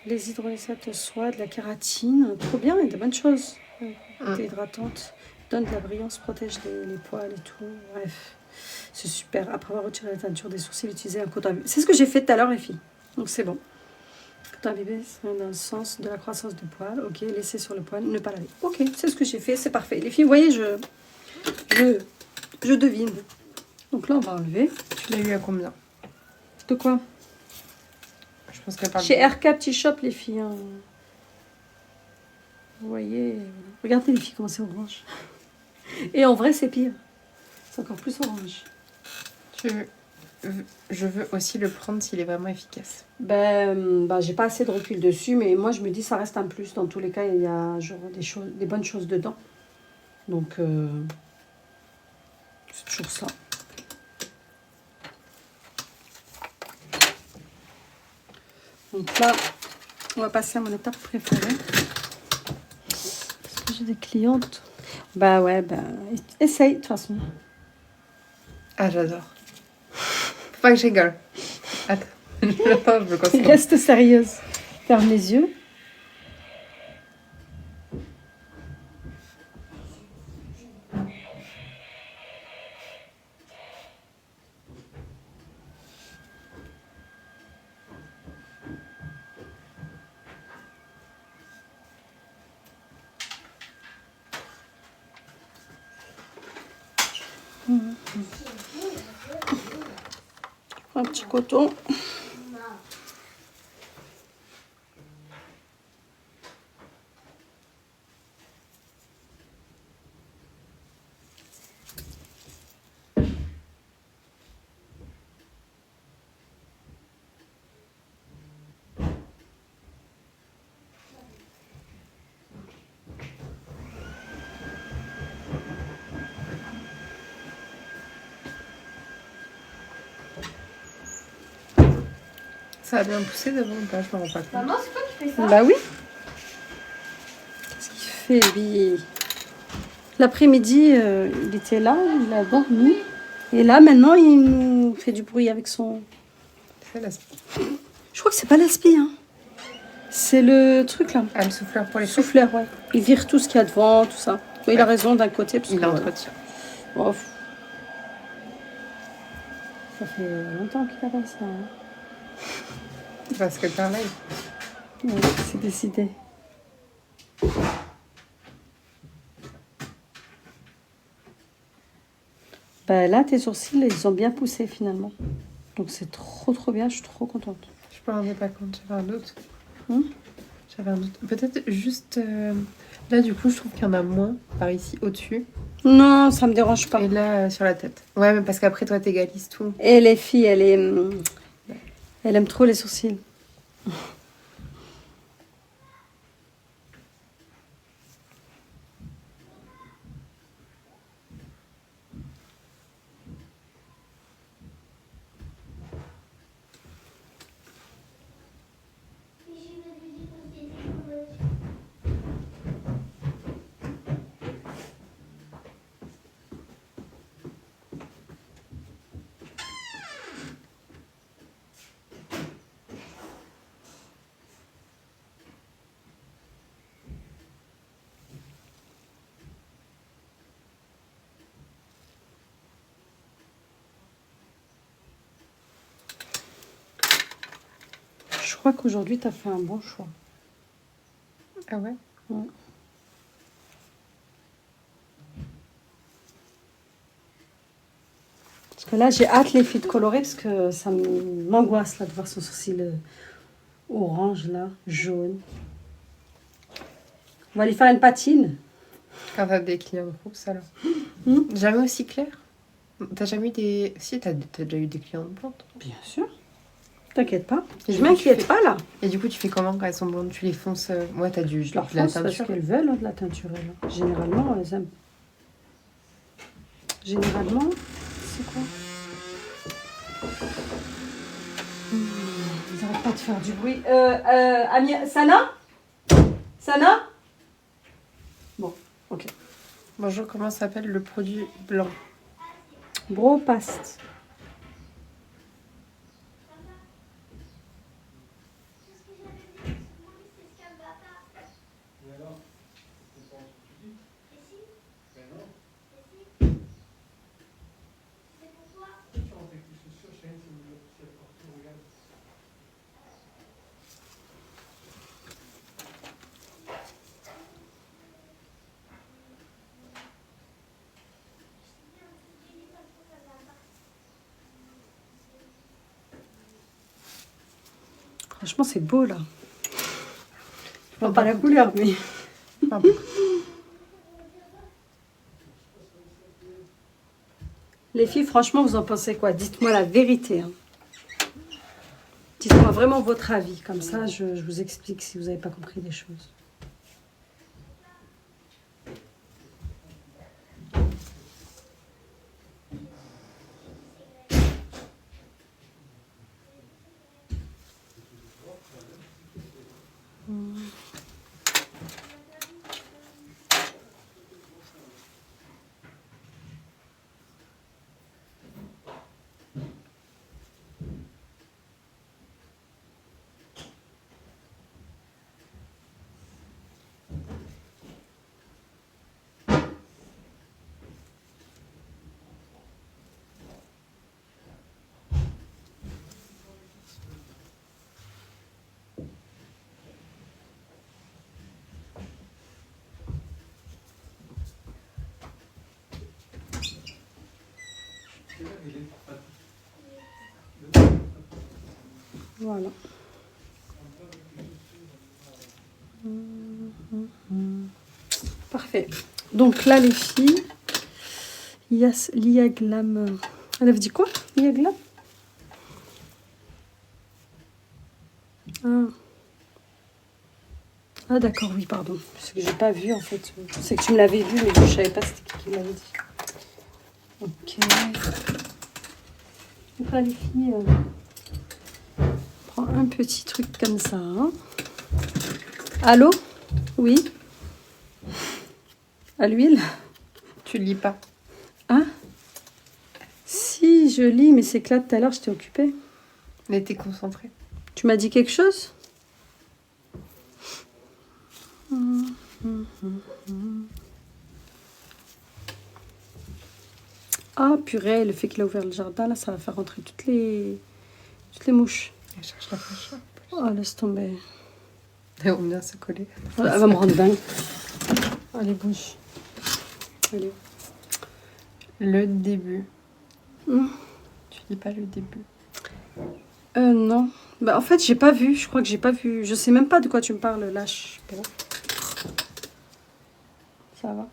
Les hydrolysates de soie, de la kératine. Trop bien, il y a de bonnes choses. Propriété hydratante. Donne de la brillance, protège les poils et tout. Bref, c'est super. Après avoir retiré la teinture des sourcils, utilisez un coton imbibé. C'est ce que j'ai fait tout à l'heure, les filles. Donc, c'est bon. Coton imbibé, c'est dans le sens de la croissance de poils. Ok, laissez sur le poil, ne pas laver. Ok, c'est ce que j'ai fait, c'est parfait. Les filles, vous voyez, je devine. Donc là, on va enlever. Tu l'as eu à combien? De quoi? Je pense qu'elle parle. Chez RK Petit Shop, les filles. Hein. Vous voyez, regardez les filles comment c'est orange. Et en vrai, c'est pire. C'est encore plus orange. Je veux aussi le prendre s'il est vraiment efficace. J'ai pas assez de recul dessus, mais moi je me dis ça reste un plus. Dans tous les cas, il y a genre des bonnes choses dedans. Donc, c'est toujours ça. Donc là, on va passer à mon étape préférée. Parce que j'ai des clientes. Essaye de toute façon. Ah, j'adore. Faut pas que je rigole. Attends, je me concentre. Reste sérieuse. Ferme les yeux. Un petit coton. Ça a bien poussé devant ou pas? Je me rends pas compte. Maman, c'est toi qui fais ça? Bah oui. Qu'est-ce qu'il fait, lui? L'après-midi, il était là, il a dormi. Et là, maintenant, il nous fait du bruit avec son... C'est la... Je crois que c'est pas l'aspi, hein. C'est le truc, là. Ah, le souffleur pour les Le souffles. souffleur, ouais. Il vire tout ce qu'il y a devant, tout ça. Ouais, il a raison d'un côté. Parce Il que, entretient. oh, ça fait longtemps qu'il a pas ça. Hein. Parce que pareil. Ouais, c'est décidé. Bah, là, tes sourcils, ils ont bien poussé finalement. Donc c'est trop bien, je suis trop contente. Je me rendais pas compte, j'avais un doute. Hmm. J'avais un doute. Peut-être juste... Là, du coup, je trouve qu'il y en a moins par ici, au-dessus. Non, ça me dérange pas. Et là, sur la tête. Ouais, mais parce qu'après, toi, t'égalises tout. Et les filles, elle aime trop les sourcils. Je crois qu'aujourd'hui, tu as fait un bon choix. Ah ouais? Ouais. Parce que là, j'ai hâte les filles de colorer parce que ça m'angoisse là de voir son sourcil orange là, jaune. On va lui faire une patine. Quand t'as des clients de rousses, alors. Jamais aussi clair? T'as jamais eu des... Si, t'as déjà eu des clients de blondes. Bien sûr. T'inquiète pas. Et Je du coup, m'inquiète tu fais- pas là. Et du coup, tu fais comment quand elles sont blondes? Tu les fonces... Ouais, t'as du... Je leur de la fonce parce teinture. qu'elles veulent de la teinture. Elles. Généralement, elles aiment. Généralement, c'est quoi? Ils n'arrêtent pas de faire du bruit. Sana? Sana? Bon, ok. Bonjour, comment s'appelle le produit blanc? Bro-Past. Mais alors, c'est pas ce que tu dis. Mais non. Tu rentres avec tes chaussures, je sais si vous si elles portent tout, regarde. Franchement, c'est beau là. Je vois pas la couleur, mais. Pardon. Les filles, franchement, vous en pensez quoi? Dites-moi la vérité. Hein. Dites-moi vraiment votre avis. Comme ça, je vous explique si vous n'avez pas compris des choses. Voilà. Parfait. Donc là, les filles, il y a l'Iaglam. Elle avait dit quoi? L'Iaglam? Ah d'accord, oui, pardon. C'est que j'ai pas vu en fait. Je sais que tu me l'avais vu, mais je savais pas c'était qui me l'avait dit. Ok. Donc là, les filles, prends un petit truc comme ça. Hein. Allô? Oui? À l'huile? Tu lis pas. Ah? Si, je lis, mais c'est que là, tout à l'heure, j'étais occupée. Mais t'es concentrée. Tu m'as dit quelque chose? Ah, purée, le fait qu'il a ouvert le jardin, là, ça va faire rentrer toutes les mouches. Elle cherche la fraîcheur. Oh, laisse tomber. Elles vont bien se coller. Elle va me rendre dingue. Allez, bouge. Allez. Le début. Hum. Tu lis pas le début. Non. Bah, en fait, j'ai pas vu. Je crois que j'ai pas vu. Je sais même pas de quoi tu me parles. Lâche. Bon. Ça va?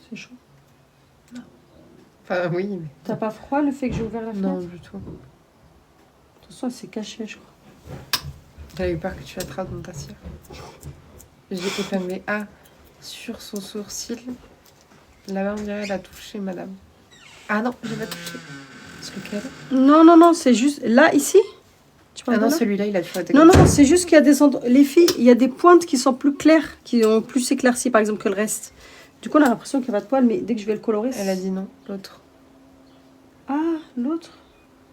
C'est chaud. Enfin, oui, mais... T'as pas froid le fait que j'ai ouvert la fenêtre? Non, du tout. De toute façon, elle s'est cachée, je crois. J'avais eu peur que tu l'attrapes dans ta cire. J'ai épinglé A sur son sourcil. Là-bas, on dirait elle a touché, madame. Ah non, j'ai pas touché. C'est lequel? Non, c'est juste... Là, ici? Tu parles Ah de non, là? celui-là, il a toujours été Non, comme ça. non, c'est juste qu'il y a des endroits... Les filles, il y a des pointes qui sont plus claires, qui ont plus éclairci, par exemple, que le reste. Du coup, on a l'impression qu'il n'y a pas de poils, mais dès que je vais le colorer... Elle a dit non, l'autre. Ah, l'autre?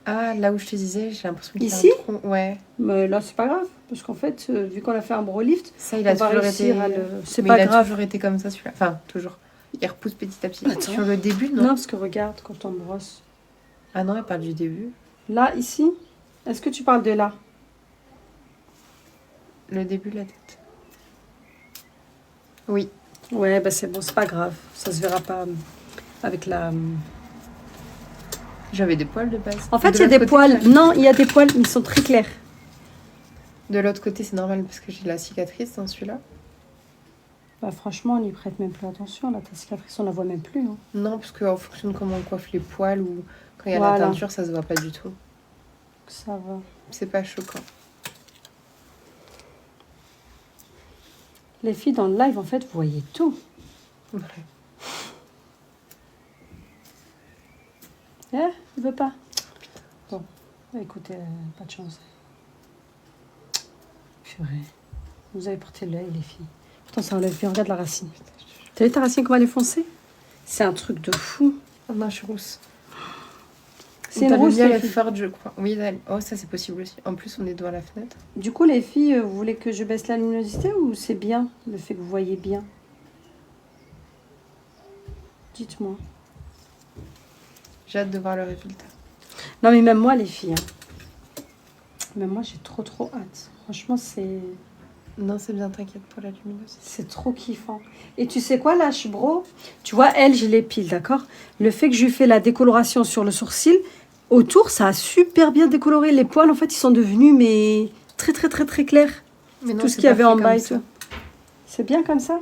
Ah, là où je te disais, j'ai l'impression qu'il Ici? a un tronc. Ouais. Mais là, c'est pas grave, parce qu'en fait, vu qu'on a fait un bro lift, Ça, il on a va toujours réussir été... à le... C'est Mais pas il a grave. toujours été comme ça, celui-là. Enfin, toujours. Il repousse petit à petit. Attends. Sur le début, non? Non, parce que regarde, quand on brosse... Ah non, elle parle du début. Là, ici? Est-ce que tu parles de là? Le début de la tête. Oui. Ouais, bah c'est bon, c'est pas grave. Ça se verra pas avec la... J'avais des poils de base. En fait, De il y a l'autre des côté, poils. j'ai- Non, il y a des poils, mais ils sont très clairs. De l'autre côté, c'est normal parce que j'ai la cicatrice dans celui-là. Bah franchement, on n'y prête même plus attention. Là, ta cicatrice, on la voit même plus. Hein. Non, parce qu'en fonction de comment on coiffe les poils ou quand il y a Voilà. la teinture, ça se voit pas du tout. Ça va. C'est pas choquant. Les filles, dans le live, en fait, vous voyez tout. Ouais. Eh, il veut pas. Bon, bah, écoutez, pas de chance. Purée. Vous avez porté l'œil, les filles. Pourtant, ça enlève bien. Regarde la racine. T'as vu ta racine, comment elle est foncée? C'est un truc de fou. Oh non, je suis rousse. C'est une rousse, elle les est filles. forte, je crois. Oui, elle... Oh, ça c'est possible aussi. En plus, on est devant la fenêtre. Du coup, les filles, vous voulez que je baisse la luminosité ou c'est bien, le fait que vous voyez bien? Dites-moi. J'ai hâte de voir le résultat. Non, mais même moi, les filles. Hein. Même moi, j'ai trop hâte. Franchement, Non, c'est bien, t'inquiète pour la luminosité. c'est trop kiffant. Et tu sais quoi, Lâche Bro? Tu vois, elle, je l'épile, d'accord? Le fait que je lui fais la décoloration sur le sourcil, autour, ça a super bien décoloré. Les poils, en fait, ils sont devenus, mais très clairs. Mais non, Tout ce c'est qu'il y pas avait fait en comme bas et ça. tout. C'est bien comme ça?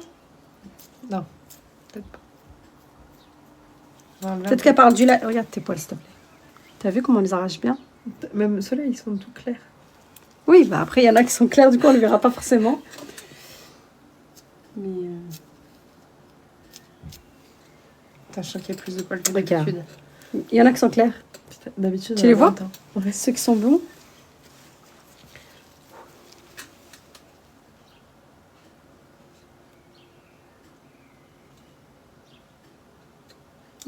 Non, peut-être pas. Voilà. Peut-être qu'elle parle du lait. Regarde tes poils, s'il te plaît. T'as vu comment on les arrache bien? Même ceux-là, ils sont tout clairs. Oui, bah après, il y en a qui sont clairs, du coup, on ne le verra pas forcément. Mais. Putain, je sens qu'il y a plus de poils que Regarde. d'habitude. Il y en a qui sont clairs. Putain, d'habitude, Tu les vois? Ouais. Ceux qui sont blonds.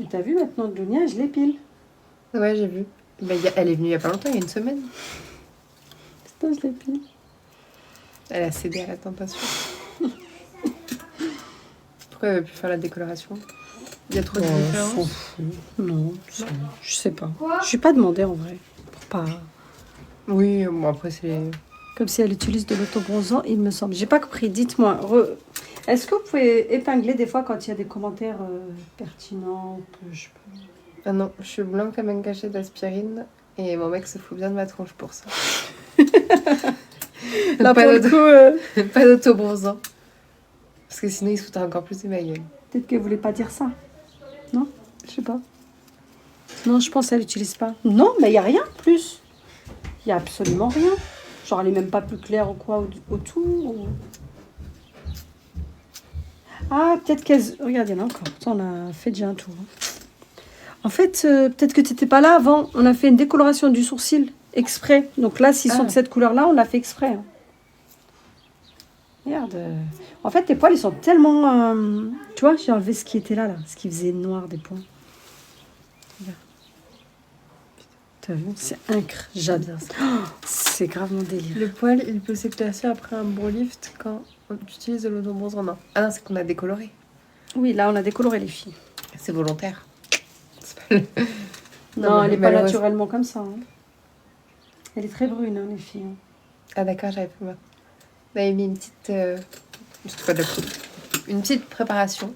Et t'as vu maintenant, Dunia, je l'épile. Ouais, j'ai vu. Bah, elle est venue il y a pas longtemps, il y a une semaine. Putain, je l'épile. Elle a cédé à la tentation. Pourquoi elle veut plus faire la décoloration? Il y a trop de différence. Non, je sais pas. Je suis pas demandée en vrai. Pour pas. Oui, bon après c'est... Comme si elle utilise de l'autobronzant, il me semble. J'ai pas compris. Dites-moi. Est-ce que vous pouvez épingler des fois quand il y a des commentaires pertinents que je peux... Ah non, je suis blanc comme un cachet d'aspirine et mon mec se fout bien de ma tronche pour ça. Là, pour pas le coup, pas d'autobronzant. Parce que sinon il se fout encore plus de ma gueule. peut-être qu'elle voulait pas dire ça. Non? Je sais pas. Non, je pense qu'elle n'utilise pas. Non, mais il n'y a rien de plus. Il n'y a absolument rien. Genre, elle est même pas plus claire ou quoi autour. Ou... Ah, peut-être qu'elle... Regarde, il y en a encore. Pourtant, on a fait déjà un tour. Hein. En fait, peut-être que tu n'étais pas là avant. On a fait une décoloration du sourcil exprès. Donc là, s'ils sont de cette couleur-là, on l'a fait exprès. Hein. Regarde. En fait, tes poils, ils sont tellement... Tu vois, j'ai enlevé ce qui était là, ce qui faisait noir des points. Regarde. T'as vu? C'est incre. J'adore ça. Oh, c'est grave mon délire. Le poil, il peut s'éclaircir après un brow lift quand tu utilises de l'autobronzant. Non. Ah non, c'est qu'on a décoloré. Oui, là, on a décoloré les filles. C'est volontaire. C'est pas le... Non, elle n'est pas malheureusement. naturellement comme ça. Hein. Elle est très brune, hein, les filles. Hein. Ah d'accord, j'avais pas mal. On avait mis une petite... c'est pas de la poudre. Une petite préparation.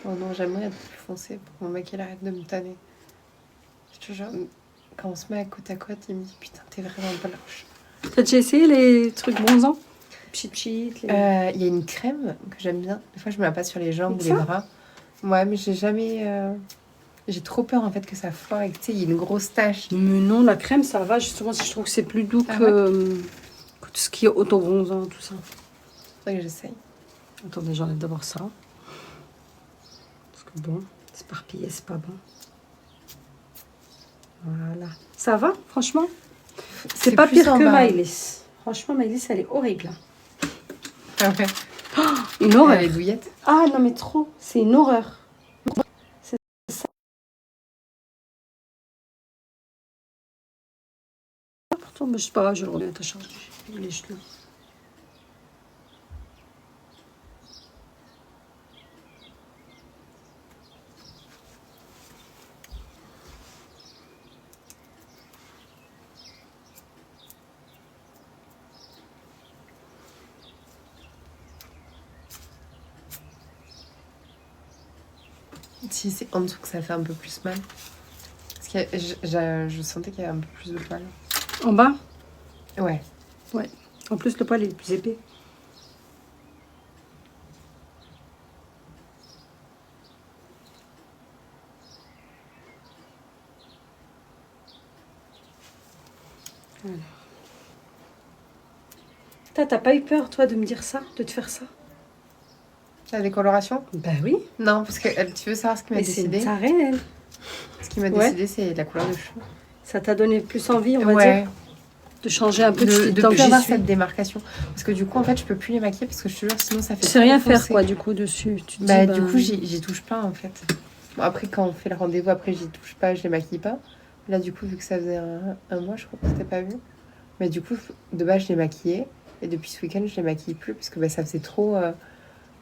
Oh non, j'aimerais être plus foncé pour que mon mec il arrête de me tanner. Je te jure, quand on se met à côte, il me dit putain, t'es vraiment blanche. T'as déjà essayé les trucs bronzants? Pchit. Il y a une crème que j'aime bien. Des fois, je me la passe sur les jambes ou les bras. Ouais, mais j'ai jamais... J'ai trop peur en fait que ça foire et que tu sais, il y a une grosse tache. Mais non, la crème, ça va. Justement, si je trouve que c'est plus doux Ah que tout ce qui est auto-bronzant, tout ça. Faudrait que j'essaye. Attendez, j'enlève d'abord ça. Parce que bon, s'éparpiller, c'est pas bon. Voilà. Ça va, franchement? C'est pas plus pire en que bas. Maëlys. Franchement, Maëlys, elle est horrible. Hein. Ah ouais. Une horreur. Les douillettes. Ah non, mais trop. C'est une horreur. C'est ça. Pourtant, mais c'est pas grave, je le remets à ta charge. Il est gelé. Si c'est en dessous que ça fait un peu plus mal. Parce que je sentais qu'il y avait un peu plus de poils. En bas? Ouais. Ouais. En plus, le poil est plus épais. Voilà. T'as pas eu peur, toi, de me dire ça? De te faire ça? La décoloration? Bah oui. Non, parce que tu veux savoir ce qui m'a Mais c'est décidé? une tarée, elle. Ce qui m'a Ouais. décidé, c'est la couleur de cheveux. Ça t'a donné plus envie, on va Ouais. dire, de changer un peu De depuis le temps plus que j'y avoir suis. cette démarcation. Parce que du coup, en fait, je peux plus les maquiller parce que je te jure, sinon ça fait Tu sais trop rien faire, foncé. quoi, du coup, dessus. Tu te Bah, dis, du coup, j'y touche pas, en fait. Bon, après, quand on fait le rendez-vous, après, j'y touche pas, je les maquille pas. Là, du coup, vu que ça faisait un mois, je crois que t'as pas vu. Mais du coup, de base, je les maquillais. Et depuis ce week-end, je les maquille plus parce que bah, ça faisait trop...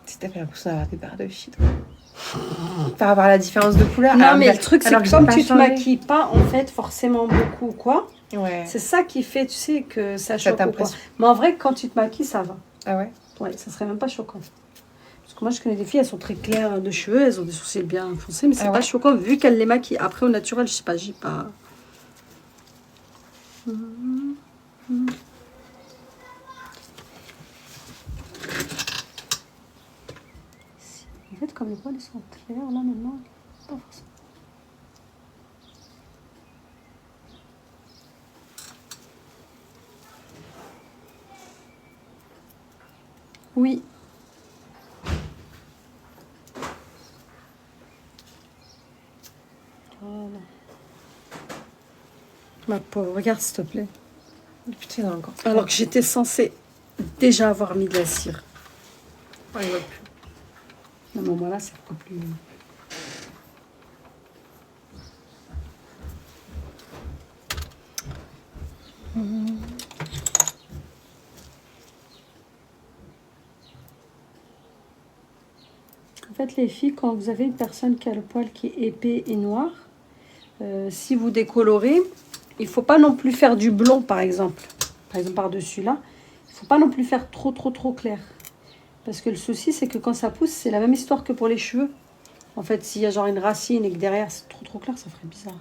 Tu sais, t'avais l'impression d'avoir des barres de shit. Par rapport à la différence de couleur. Non, alors mais que- le truc, c'est alors que j'ai comme pas tu te changé. maquilles pas, en fait, forcément beaucoup, quoi. Ouais. C'est ça qui fait, tu sais, que ça Ça choque ou quoi. t'impressionne. Mais en vrai, quand tu te maquilles, ça va. Ah ouais? Ouais, ça serait même pas choquant. Parce que moi, je connais des filles, elles sont très claires de cheveux, elles ont des sourcils bien foncés, mais c'est Ah pas ouais. choquant vu qu'elles les maquillent. Après, au naturel, je sais pas, j'ai pas. En fait, comme les poils ils sont clairs là maintenant, pas forcément. Oui. Voilà. Ma pauvre, regarde s'il te plaît. Putain, dans le corps. Alors que j'étais censée déjà avoir mis de la cire. Oh, il voit plus. À ce moment-là, c'est beaucoup plus. En fait, les filles, quand vous avez une personne qui a le poil qui est épais et noir, si vous décolorez, il ne faut pas non plus faire du blond, par exemple. Par exemple, par-dessus là. Il ne faut pas non plus faire trop clair. Parce que le souci, c'est que quand ça pousse, c'est la même histoire que pour les cheveux. En fait, s'il y a genre une racine et que derrière, c'est trop clair, ça ferait bizarre.